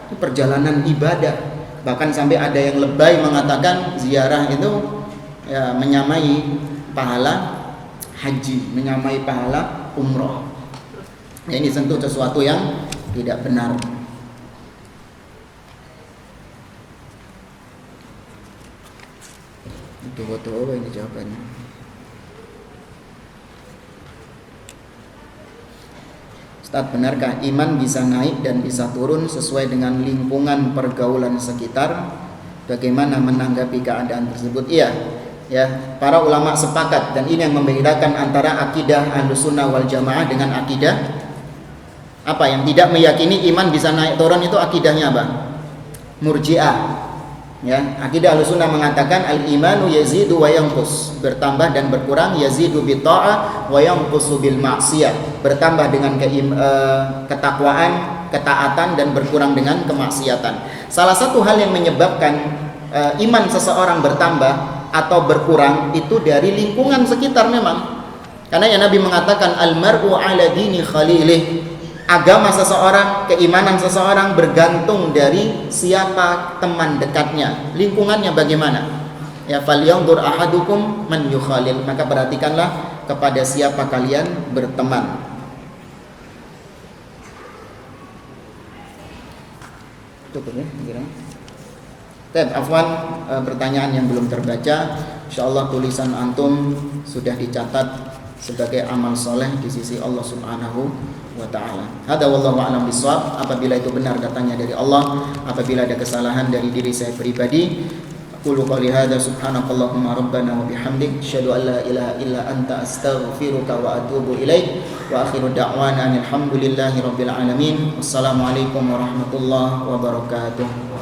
S1: Itu perjalanan ibadah. Bahkan sampai ada yang lebay mengatakan ziarah itu ya menyamai pahala haji, menyamai pahala umroh. Ya, ini tentu sesuatu yang tidak benar. Itu betul ini jawabannya. Ustaz, benarkah iman bisa naik dan bisa turun sesuai dengan lingkungan pergaulan sekitar? Bagaimana menanggapi keadaan tersebut? Iya. Ya, para ulama sepakat, dan ini yang membedakan antara akidah Ahlussunnah wal Jamaah dengan akidah apa yang tidak meyakini iman bisa naik turun. Itu akidahnya apa? Murji'ah. Ya, akidah Ahlussunnah mengatakan al-imanu yazidu wa yanqus, bertambah dan berkurang, yazidu bi ta'ah wa yanqusu bil ma'siyah, bertambah dengan ketakwaan, ketaatan, dan berkurang dengan kemaksiatan. Salah satu hal yang menyebabkan iman seseorang bertambah atau berkurang itu dari lingkungan sekitar memang. Karena ya Nabi mengatakan al-mar'u ala dini khalilih, agama seseorang, keimanan seseorang bergantung dari siapa teman dekatnya, lingkungannya bagaimana. Ya, falyanzur ahadukum man yukhalil, maka perhatikanlah kepada siapa kalian berteman. Cukup ya, kira-kira. Afwan, pertanyaan yang belum terbaca, insyaallah tulisan antum sudah dicatat sebagai amal soleh di sisi Allah Subhanahu wa taala. Hada wallahu a'lam bishawab. Apabila itu benar datangnya dari Allah, apabila ada kesalahan dari diri saya pribadi, qulu qouli hadza subhanakallahumma rabbana wa bihamdik asyhadu an la ilaha illa anta astaghfiruka wa atubu ilaik. Wa akhiru da'wana alhamdulillahi rabbil alamin. Wassalamualaikum warahmatullahi wabarakatuh.